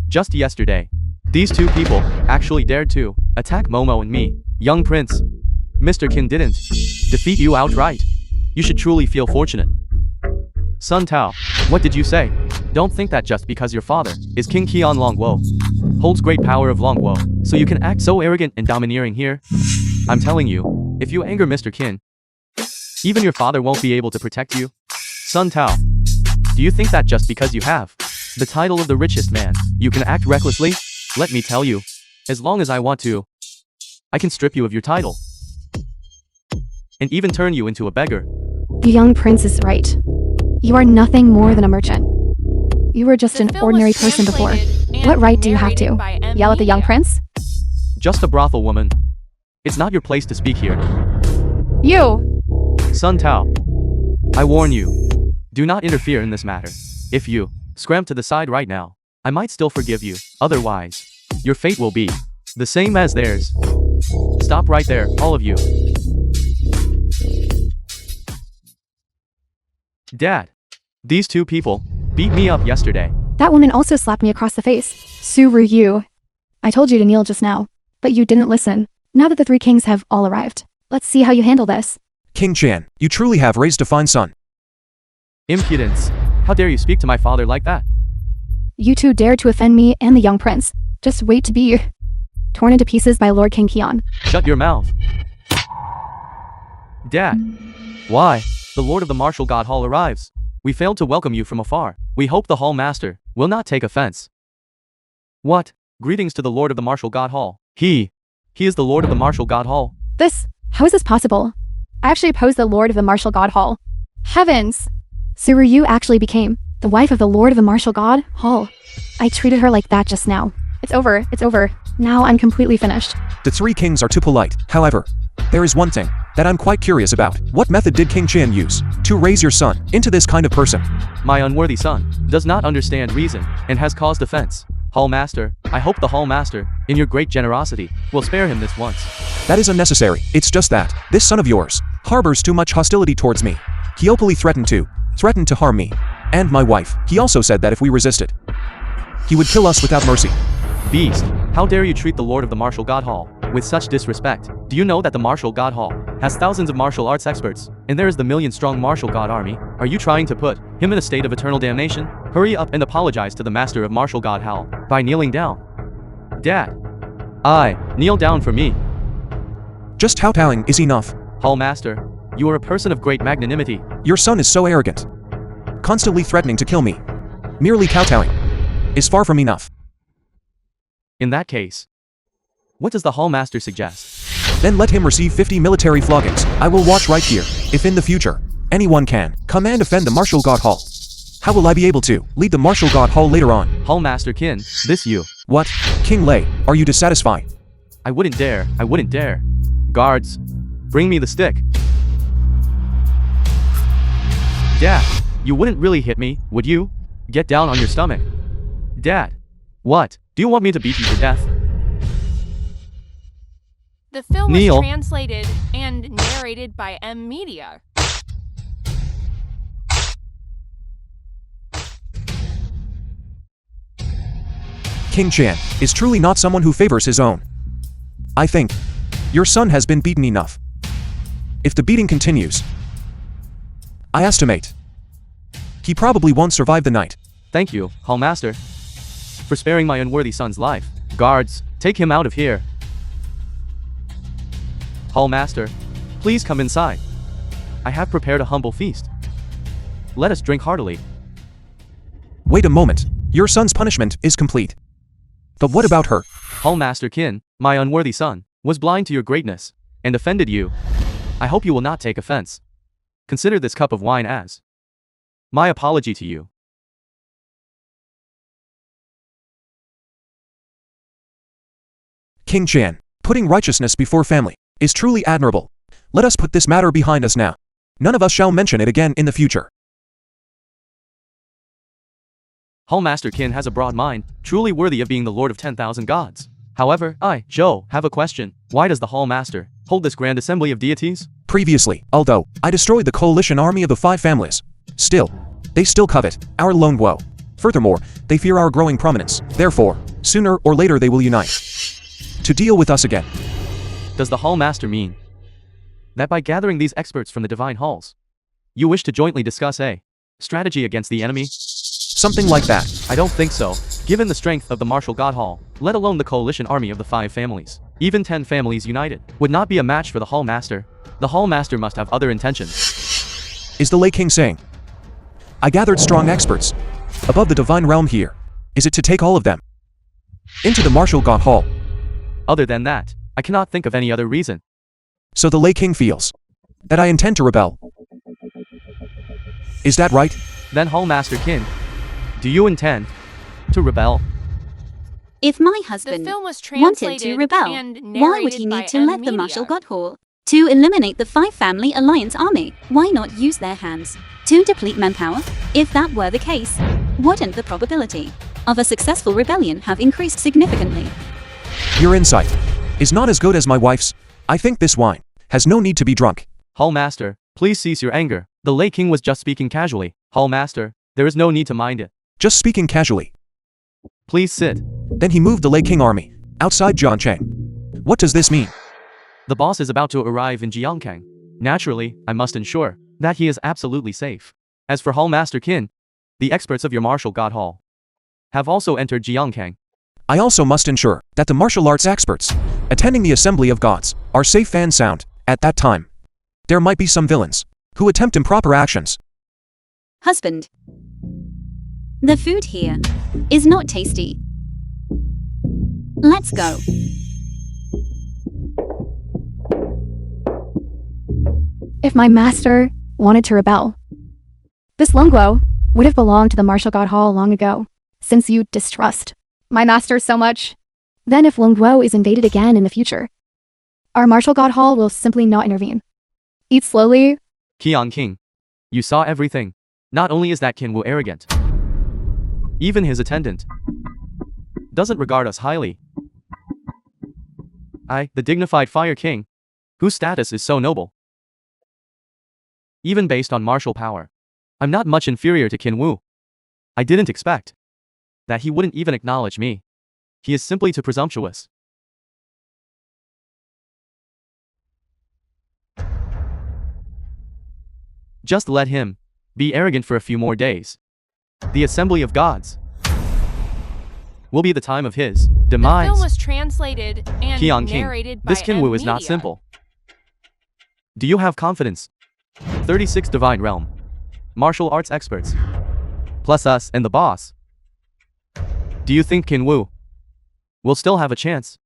Just yesterday, these two people actually dared to attack Momo and me. Young prince, Mr. Qin didn't defeat you outright. You should truly feel fortunate. Sun Tao, what did you say? Don't think that just because your father is King Qian Longwo, holds great power of Longwo, so you can act so arrogant and domineering here. I'm telling you, if you anger Mr. Qin, even your father won't be able to protect you. Sun Tao, do you think that just because you have the title of the richest man, you can act recklessly? Let me tell you, as long as I want to, I can strip you of your title and even turn you into a beggar. The young prince is right. You are nothing more than a merchant. You were just The an film ordinary was person before. translated and What right do you have narrated to by M yell at the young Media. prince? Just a brothel woman. It's not your place to speak here. You! Sun Tao, I warn you, do not interfere in this matter. If you scram to the side right now, I might still forgive you. Otherwise, your fate will be the same as theirs. Stop right there, all of you. Dad, these two people beat me up yesterday. That woman also slapped me across the face. Su Ryu. I told you to kneel just now, but you didn't listen. Now that the three kings have all arrived, let's see how you handle this. King Chan, you truly have raised a fine son. Impudence. How dare you speak to my father like that? You two dared to offend me and the young prince. Just wait to be torn into pieces by Lord King Qian. Shut your mouth. Dad, why? The Lord of the Martial God Hall arrives. We failed to welcome you from afar. We hope the Hall Master will not take offense. What? Greetings to the Lord of the Martial God Hall. He is the Lord of the Martial God Hall. How is this possible? I actually opposed the Lord of the Martial God Hall. Heavens! So Ryu actually became the wife of the Lord of the Martial God Hall. I treated her like that just now. It's over. Now I'm completely finished. The three kings are too polite. However, there is one thing that I'm quite curious about. What method did King Chắn use to raise your son into this kind of person? My unworthy son does not understand reason and has caused offense. Hall Master, I hope the Hall Master, in your great generosity, will spare him this once. That is unnecessary. It's just that this son of yours harbors too much hostility towards me. He openly threatened to harm me and my wife. He also said that if we resisted, he would kill us without mercy. Beast, how dare you treat the Lord of the Martial God Hall with such disrespect? Do you know that the Martial God Hall has thousands of martial arts experts, and there is the million-strong Martial God Army? Are you trying to put him in a state of eternal damnation? Hurry up and apologize to the Master of Martial God Hall by kneeling down. Dad, kneel down for me. Just kowtowing is enough. Hall Master, you are a person of great magnanimity. Your son is so arrogant, constantly threatening to kill me. Merely kowtowing is far from enough. In that case, what does the Hall Master suggest? Then let him receive 50 military floggings. I will watch right here. If in the future, anyone can come and defend the Martial God Hall, how will I be able to lead the Martial God Hall later on? Hall Master Kin, this you. What? King Lei, are you dissatisfied? I wouldn't dare. Guards, bring me the stick. Dad, you wouldn't really hit me, would you? Get down on your stomach. Dad, what? Do you want me to beat you to death? The film Neil. was translated and narrated by M Media. King Chắn is truly not someone who favors his own. I think your son has been beaten enough. If the beating continues, I estimate he probably won't survive the night. Thank you, Hall Master, for sparing my unworthy son's life. Guards, take him out of here. Hall Master, please come inside. I have prepared a humble feast. Let us drink heartily. Wait a moment. Your son's punishment is complete. But what about her? Hall Master Kin, my unworthy son, was blind to your greatness and offended you. I hope you will not take offense. Consider this cup of wine as my apology to you. King Chắn, putting righteousness before family is truly admirable. Let us put this matter behind us now. None of us shall mention it again in the future. Hall Master Kin has a broad mind, truly worthy of being the Lord of 10,000 gods. However, Joe, have a question. Why does the Hall Master hold this grand assembly of deities? Previously, although I destroyed the coalition army of the 5 families, they still covet our lone woe. Furthermore, they fear our growing prominence. Therefore, sooner or later they will unite to deal with us again. Does the Hall Master mean that by gathering these experts from the divine halls, you wish to jointly discuss a strategy against the enemy? Something like that. I don't think so. Given the strength of the Martial God Hall, let alone the coalition army of the 5 families, even 10 families united would not be a match for the Hall Master. The Hall Master must have other intentions. Is the Lei King saying, I gathered strong experts above the divine realm here. Is it to take all of them into the Martial God Hall? Other than that, I cannot think of any other reason. So the Lei King feels that I intend to rebel. Is that right? Then Hall Master Kin, do you intend to rebel? If my The husband film was wanted translated to rebel, and why would narrated he by need to M let the Media. Martial God Hall to eliminate the 5 family alliance army? Why not use their hands to deplete manpower? If that were the case, wouldn't the probability of a successful rebellion have increased significantly? Your insight is not as good as my wife's. I think this wine has no need to be drunk. Hall Master, please cease your anger. The Lei King was just speaking casually. Hall Master, there is no need to mind it. Just speaking casually. Please sit. Then he moved the Lei King army outside Jiangcheng. What does this mean? The boss is about to arrive in Jiangkang. Naturally, I must ensure that he is absolutely safe. As for Hall Master Kin, the experts of your Martial God Hall have also entered Jiangkang. I also must ensure that the martial arts experts attending the Assembly of Gods are safe and sound. At that time, there might be some villains who attempt improper actions. Husband. The food here is not tasty. Let's go. If my master wanted to rebel, this Lungguo would have belonged to the martial god hall long ago, since you distrust my master so much. Then if Lungguo is invaded again in the future, our martial god hall will simply not intervene. Eat slowly. King, you saw everything. Not only is that Qin Wu arrogant, even his attendant doesn't regard us highly. I, the dignified Fire King, whose status is so noble, even based on martial power, I'm not much inferior to Qin Wu. I didn't expect that he wouldn't even acknowledge me. He is simply too presumptuous. Just let him be arrogant for a few more days. The assembly of gods will be the time of his demise. The film was translated and King, narrated by this Qin Wu is not media. simple. Do you have confidence? 36 Divine Realm martial arts experts, plus us and the boss. Do you think Qin Wu will still have a chance?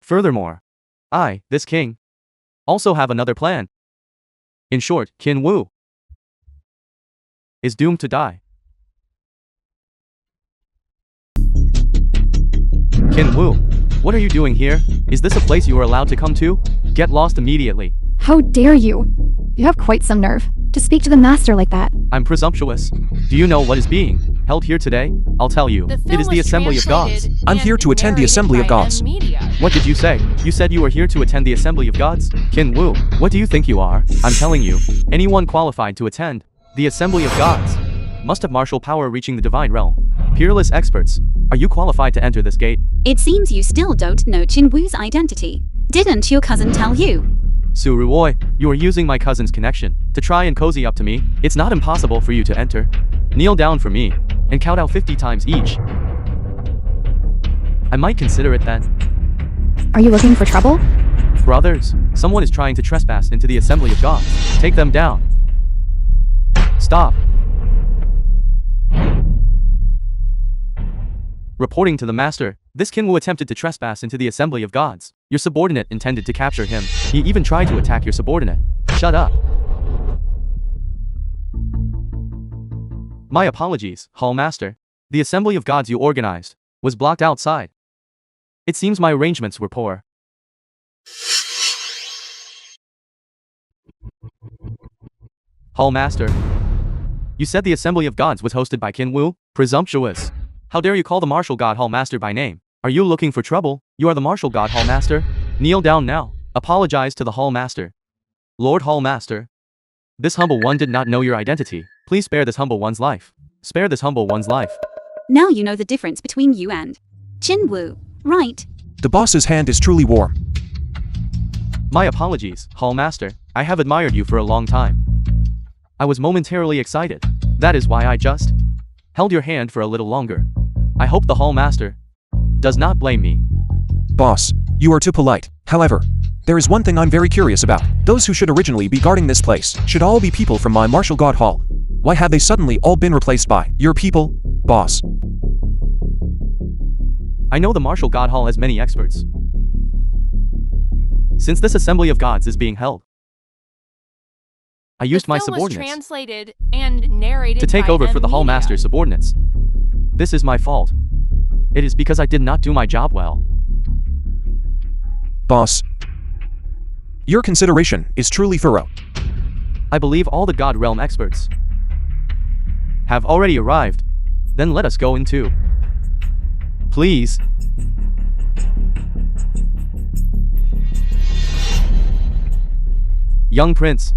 Furthermore, I, this king, also have another plan. In short, Qin Wu is doomed to die. Qin Wu, what are you doing here? Is this a place you are allowed to come to? Get lost immediately. How dare you? You have quite some nerve to speak to the master like that. I'm presumptuous. Do you know what is being held here today? I'll tell you. The film It is the was assembly of gods. translated I'm here and to attend the narrated assembly of by gods. media. What did you say? You said you were here to attend the assembly of gods? Qin Wu, what do you think you are? I'm telling you, anyone qualified to attend the assembly of gods must have martial power reaching the divine realm. Peerless experts, are you qualified to enter this gate? It seems you still don't know Qin Wu's identity. Didn't your cousin tell you? Su Ruoi, you are using my cousin's connection to try and cozy up to me. It's not impossible for you to enter. Kneel down for me and count out 50 times each. I might consider it then. Are you looking for trouble? Brothers, someone is trying to trespass into the assembly of gods. Take them down. Stop. Reporting to the master, this Qin Wu attempted to trespass into the assembly of gods. Your subordinate intended to capture him. He even tried to attack your subordinate. Shut up. My apologies, Hall Master. The assembly of gods you organized was blocked outside. It seems my arrangements were poor. Hall Master, you said the assembly of gods was hosted by Qin Wu? Presumptuous. How dare you call the martial god Hall Master by name? Are you looking for trouble? You are the martial god Hall Master. Kneel down now. Apologize to the Hall Master. Lord Hall Master, this humble one did not know your identity. Please spare this humble one's life. Spare this humble one's life. Now you know the difference between you and Qin Wu, right? The boss's hand is truly warm. My apologies, Hall Master. I have admired you for a long time. I was momentarily excited. That is why I just held your hand for a little longer. I hope the Hall Master does not blame me. Boss, you are too polite. However, there is one thing I'm very curious about. Those who should originally be guarding this place should all be people from my martial god hall. Why have they suddenly all been replaced by your people, boss? I know the martial god hall has many experts. Since this assembly of gods is being held, I used my The film was subordinates translated and narrated to take by over for the Hall media. Master's subordinates. This is my fault. It is because I did not do my job well. Boss, your consideration is truly thorough. I believe all the God Realm experts have already arrived. Then let us go in too. Please. Young Prince,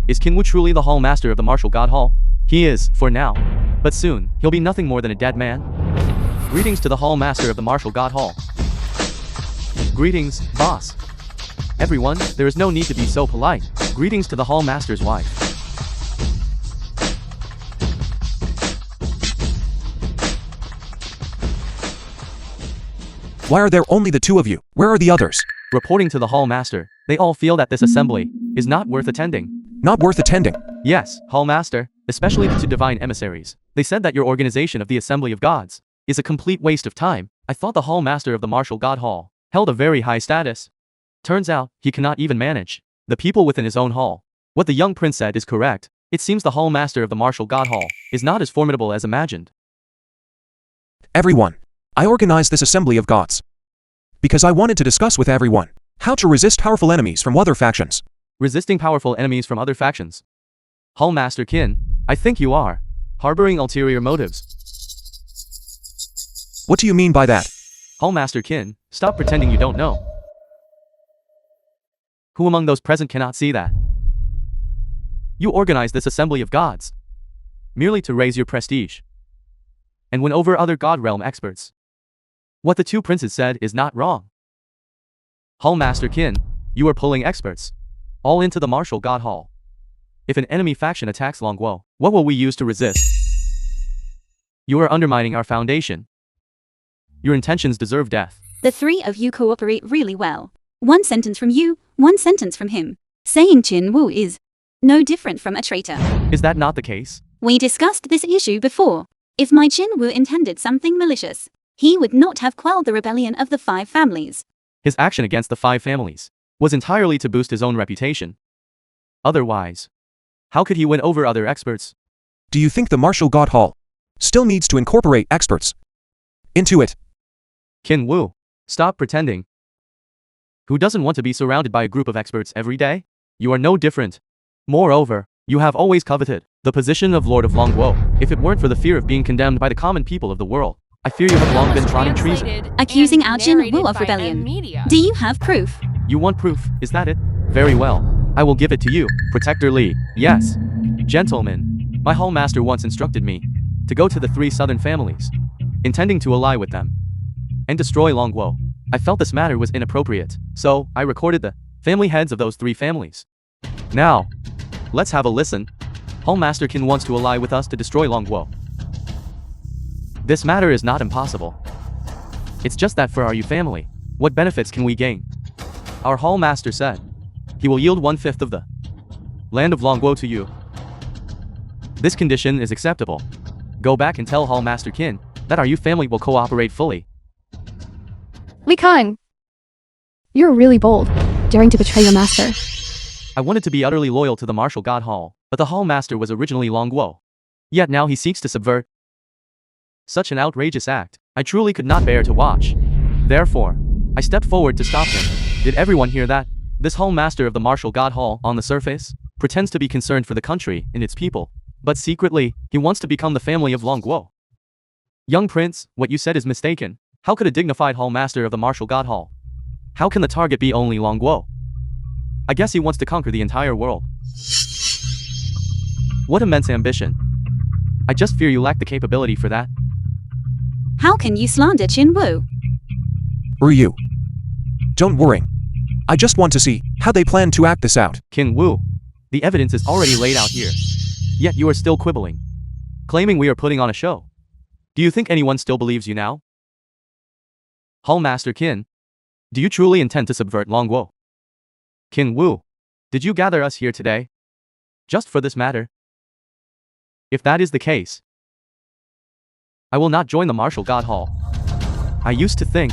is Qin Wu truly the Hall Master of the Martial God Hall? He is, for now. But soon, he'll be nothing more than a dead man. Greetings to the Hall Master of the Martial God Hall. Greetings, boss. Everyone, there is no need to be so polite. Greetings to the Hall Master's wife. Why are there only the two of you? Where are the others? Reporting to the Hall Master, they all feel that this assembly is not worth attending. Not worth attending. Yes, Hall Master, especially to divine emissaries. They said that your organization of the Assembly of Gods is a complete waste of time. I thought the Hall Master of the Martial God Hall held a very high status. Turns out, he cannot even manage the people within his own hall. What the young prince said is correct. It seems the Hall Master of the Martial God Hall is not as formidable as imagined. Everyone, I organized this assembly of gods because I wanted to discuss with everyone how to resist powerful enemies from other factions. Resisting powerful enemies from other factions. Hall Master Qin, I think you are harboring ulterior motives. What do you mean by that? Hall Master Qin, stop pretending you don't know. Who among those present cannot see that? You organized this assembly of gods merely to raise your prestige and win over other God realm experts. What the two princes said is not wrong. Hall Master Qin, you are pulling experts all into the Martial God Hall. If an enemy faction attacks Longguo, what will we use to resist? You are undermining our foundation. Your intentions deserve death. The three of you cooperate really well. One sentence from you, one sentence from him. Saying Qin Wu is no different from a traitor. Is that not the case? We discussed this issue before. If my Qin Wu intended something malicious, he would not have quelled the rebellion of the 5 families. His action against the 5 families was entirely to boost his own reputation. Otherwise, how could he win over other experts? Do you think the Martial God Hall still needs to incorporate experts into it? Qin Wu, stop pretending. Who doesn't want to be surrounded by a group of experts every day? You are no different. Moreover, you have always coveted the position of Lord of Longguo. If it weren't for the fear of being condemned by the common people of the world, I fear you have long been plotting treason. Accusing our Qin Wu of rebellion. Do you have proof? You want proof, is that it? Very well. I will give it to you, Protector Li. Yes. Gentlemen, my Hall Master once instructed me to go to the 3 southern families, intending to ally with them and destroy Longguo. I felt this matter was inappropriate, so I recorded the family heads of those 3 families. Now, let's have a listen. Hall Master Qin wants to ally with us to destroy Longguo. This matter is not impossible. It's just that for our Yu family, what benefits can we gain? Our Hall Master said he will yield 1/5 of the land of Longguo to you. This condition is acceptable. Go back and tell Hall Master Qin that our Yu family will cooperate fully. Li Kang! You're really bold, daring to betray your master. I wanted to be utterly loyal to the Martial God Hall, but the Hall Master was originally Longguo. Yet now he seeks to subvert such an outrageous act. I truly could not bear to watch. Therefore, I stepped forward to stop him. Did everyone hear that? This Hall Master of the Martial God Hall, on the surface, pretends to be concerned for the country and its people, but secretly, he wants to become the family of Longguo. Young Prince, what you said is mistaken. How could a dignified Hall Master of the Martial God Hall? How can the target be only Longguo? I guess he wants to conquer the entire world. What immense ambition. I just fear you lack the capability for that. How can you slander Qin Wu? Ryu. Don't worry. I just want to see how they plan to act this out. Qin Wu, the evidence is already laid out here. Yet you are still quibbling, claiming we are putting on a show. Do you think anyone still believes you now? Hall Master Qin, do you truly intend to subvert Longguo? Qin Wu, did you gather us here today just for this matter? If that is the case, I will not join the Martial God Hall. I used to think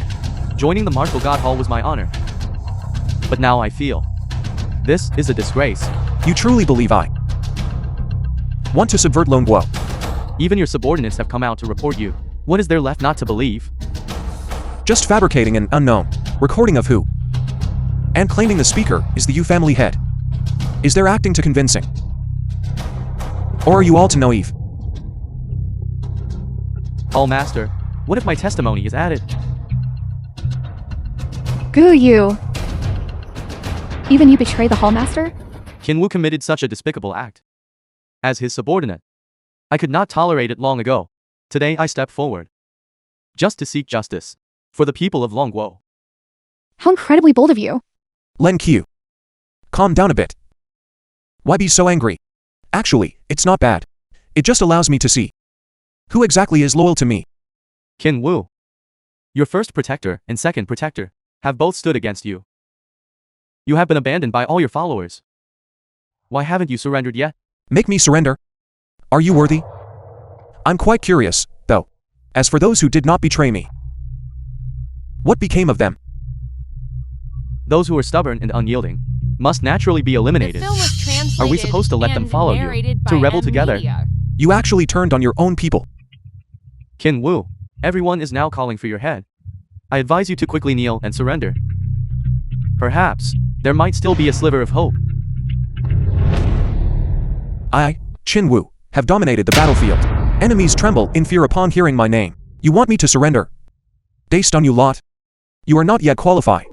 joining the Martial God Hall was my honor. But now I feel this is a disgrace. You truly believe I want to subvert Longguo? Even your subordinates have come out to report you. What is there left not to believe? Just fabricating an unknown recording of who and claiming the speaker is the Yu family head. Is there acting too convincing? Or are you all too naive? Hall Master, what if my testimony is added? Goo you! Even you betray the Hall Master? Qin Wu committed such a despicable act. As his subordinate, I could not tolerate it long ago. Today I step forward, just to seek justice for the people of Longguo. How incredibly bold of you! Len Qiu. Calm down a bit. Why be so angry? Actually, it's not bad. It just allows me to see who exactly is loyal to me. Qin Wu, your first protector and second protector have both stood against you. You have been abandoned by all your followers. Why haven't you surrendered yet? Make me surrender? Are you worthy? I'm quite curious, though. As for those who did not betray me, what became of them? Those who are stubborn and unyielding must naturally be The eliminated. film was translated Are we supposed to let them and follow you, narrated to by rebel M together? Media. You actually turned on your own people. Qin Wu, everyone is now calling for your head. I advise you to quickly kneel and surrender. Perhaps, there might still be a sliver of hope. I, Qin Wu, have dominated the battlefield. Enemies tremble in fear upon hearing my name. You want me to surrender? Based on you lot? You are not yet qualified.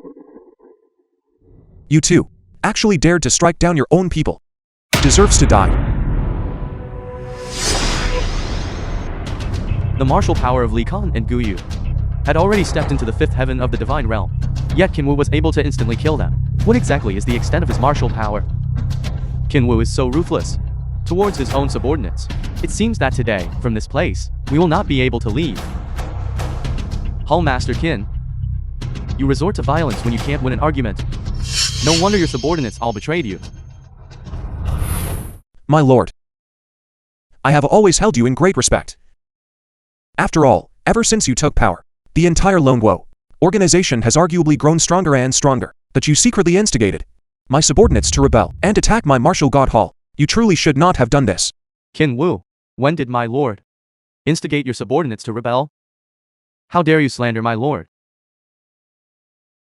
You too, actually dared to strike down your own people. Deserves to die. The martial power of Li Kan and Gu Yu had already stepped into the fifth heaven of the divine realm. Yet Qin Wu was able to instantly kill them. What exactly is the extent of his martial power? Qin Wu is so ruthless towards his own subordinates. It seems that today, from this place, we will not be able to leave. Hall Master Qin, you resort to violence when you can't win an argument. No wonder your subordinates all betrayed you. My lord, I have always held you in great respect. After all, ever since you took power, the entire Lone Guo organization has arguably grown stronger and stronger, but you secretly instigated my subordinates to rebel and attack my martial god hall. You truly should not have done this. Qin Wu, when did my lord instigate your subordinates to rebel? How dare you slander my lord?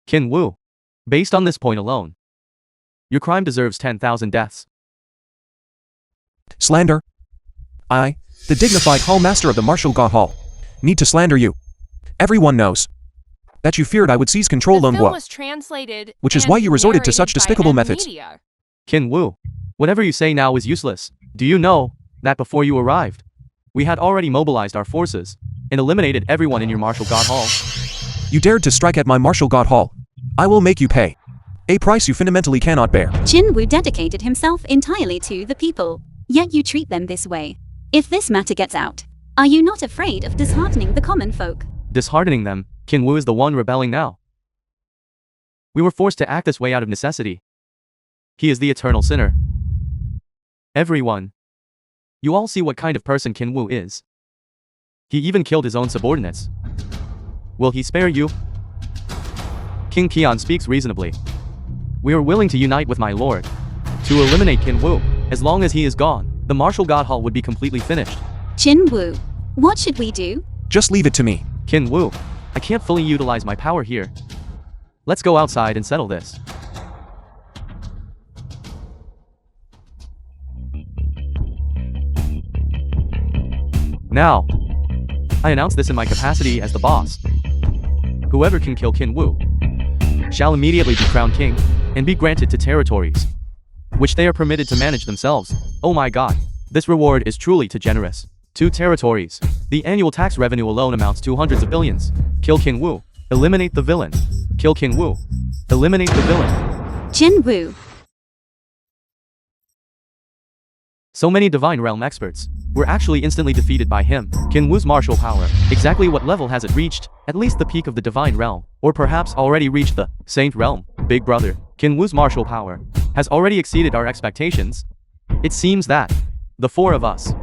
Qin Wu, based on this point alone, your crime deserves 10,000 deaths. Slander? I, the dignified hall master of the martial god hall, need to slander you. Everyone knows that you feared I would seize control The Lone film Guo, was translated which is and why you resorted to such narrated by despicable M methods. Media. Qin Wu, whatever you say now is useless. Do you know that before you arrived, we had already mobilized our forces and eliminated everyone in your martial god hall? You dared to strike at my martial god hall. I will make you pay a price you fundamentally cannot bear. Qin Wu dedicated himself entirely to the people, yet you treat them this way. If this matter gets out, are you not afraid of disheartening the common folk? Disheartening them, Qin Wu is the one rebelling now. We were forced to act this way out of necessity. He is the eternal sinner. Everyone, you all see what kind of person Qin Wu is. He even killed his own subordinates. Will he spare you? King Qian speaks reasonably. We are willing to unite with my lord to eliminate Qin Wu. As long as he is gone, the martial god hall would be completely finished. Qin Wu, what should we do? Just leave it to me. Qin Wu, I can't fully utilize my power here. Let's go outside and settle this. Now, I announce this in my capacity as the boss. Whoever can kill Qin Wu shall immediately be crowned king and be granted to territories which they are permitted to manage themselves. Oh my god, this reward is truly too generous. 2 territories. The annual tax revenue alone amounts to hundreds of billions. Kill Qin Wu. Eliminate the villain. Kill Qin Wu. Eliminate the villain. Qin Wu, So many Divine Realm experts were actually instantly defeated by him. Qin Wu's martial power. Exactly what level has it reached? At least the peak of the Divine Realm. Or perhaps already reached the Saint Realm. Big brother, Qin Wu's martial power has already exceeded our expectations. It seems that the 4 of us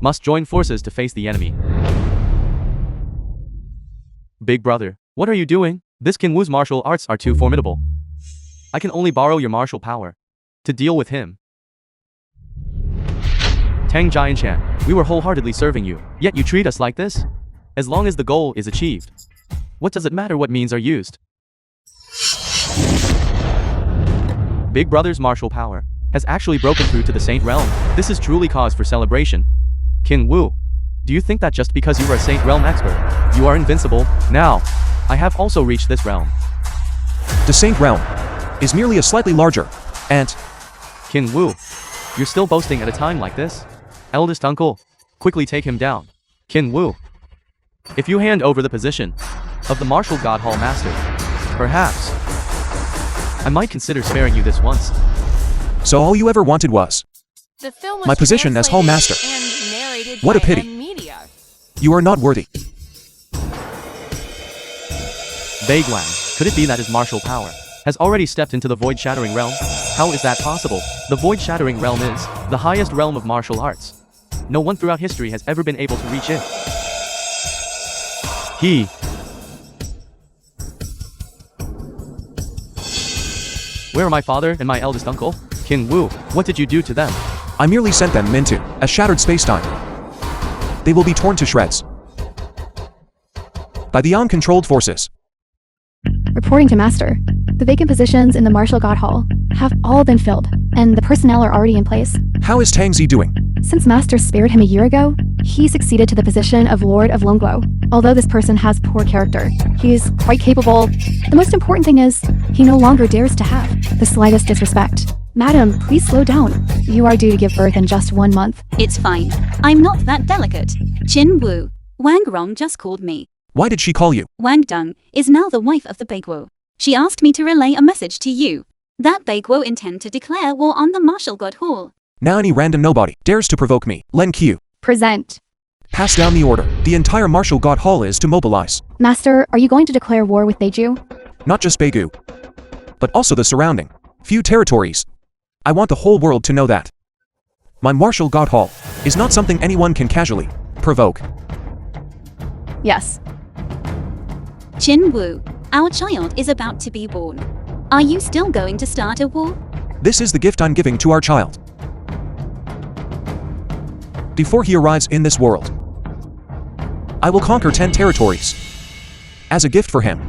must join forces to face the enemy. Big brother, what are you doing? This Qin Wu's martial arts are too formidable. I can only borrow your martial power to deal with him. Tang Jianshan, we were wholeheartedly serving you, yet you treat us like this? As long as the goal is achieved, what does it matter what means are used? Big brother's martial power has actually broken through to the Saint Realm. This is truly cause for celebration. Qin Wu, do you think that just because you are a Saint Realm expert, you are invincible? Now, I have also reached this realm. The Saint Realm is merely a slightly larger, and Qin Wu, you're still boasting at a time like this? Eldest uncle, quickly take him down. Qin Wu, if you hand over the position of the martial god hall master, perhaps I might consider sparing you this once. so all you ever wanted was The film was my position as Hall Master. translated and narrated What a by pity. M Media. you are not worthy. Baglang, could it be that his martial power has already stepped into the void-shattering realm? How is that possible? The void-shattering realm is the highest realm of martial arts. No one throughout history has ever been able to reach it. Where are my father and my eldest uncle? Qin Wu, what did you do to them? I merely sent them into a shattered spacetime. They will be torn to shreds by the uncontrolled forces. Reporting to Master, the vacant positions in the Martial God Hall have all been filled, and the personnel are already in place. How is Tangzi doing? Since Master spared him a year ago, he succeeded to the position of Lord of Longlow. Although this person has poor character, he is quite capable. The most important thing is, he no longer dares to have the slightest disrespect. Madam, please slow down. You are due to give birth in just 1 month. It's fine. I'm not that delicate. Qin Wu. Wang Rong just called me. Why did she call you? Wang Deng is now the wife of the Bagwo. She asked me to relay a message to you. That Bagwo intend to declare war on the Martial God Hall. Now any random nobody dares to provoke me. Len Qiu. Present. Pass down the order. The entire Martial God Hall is to mobilize. Master, are you going to declare war with Beiju? Not just Beigu, but also the surrounding few territories. I want the whole world to know that my Martial God Hall is not something anyone can casually provoke. Yes. Qin Wu, our child is about to be born. Are you still going to start a war? This is the gift I'm giving to our child. Before he arrives in this world, I will conquer 10 territories as a gift for him.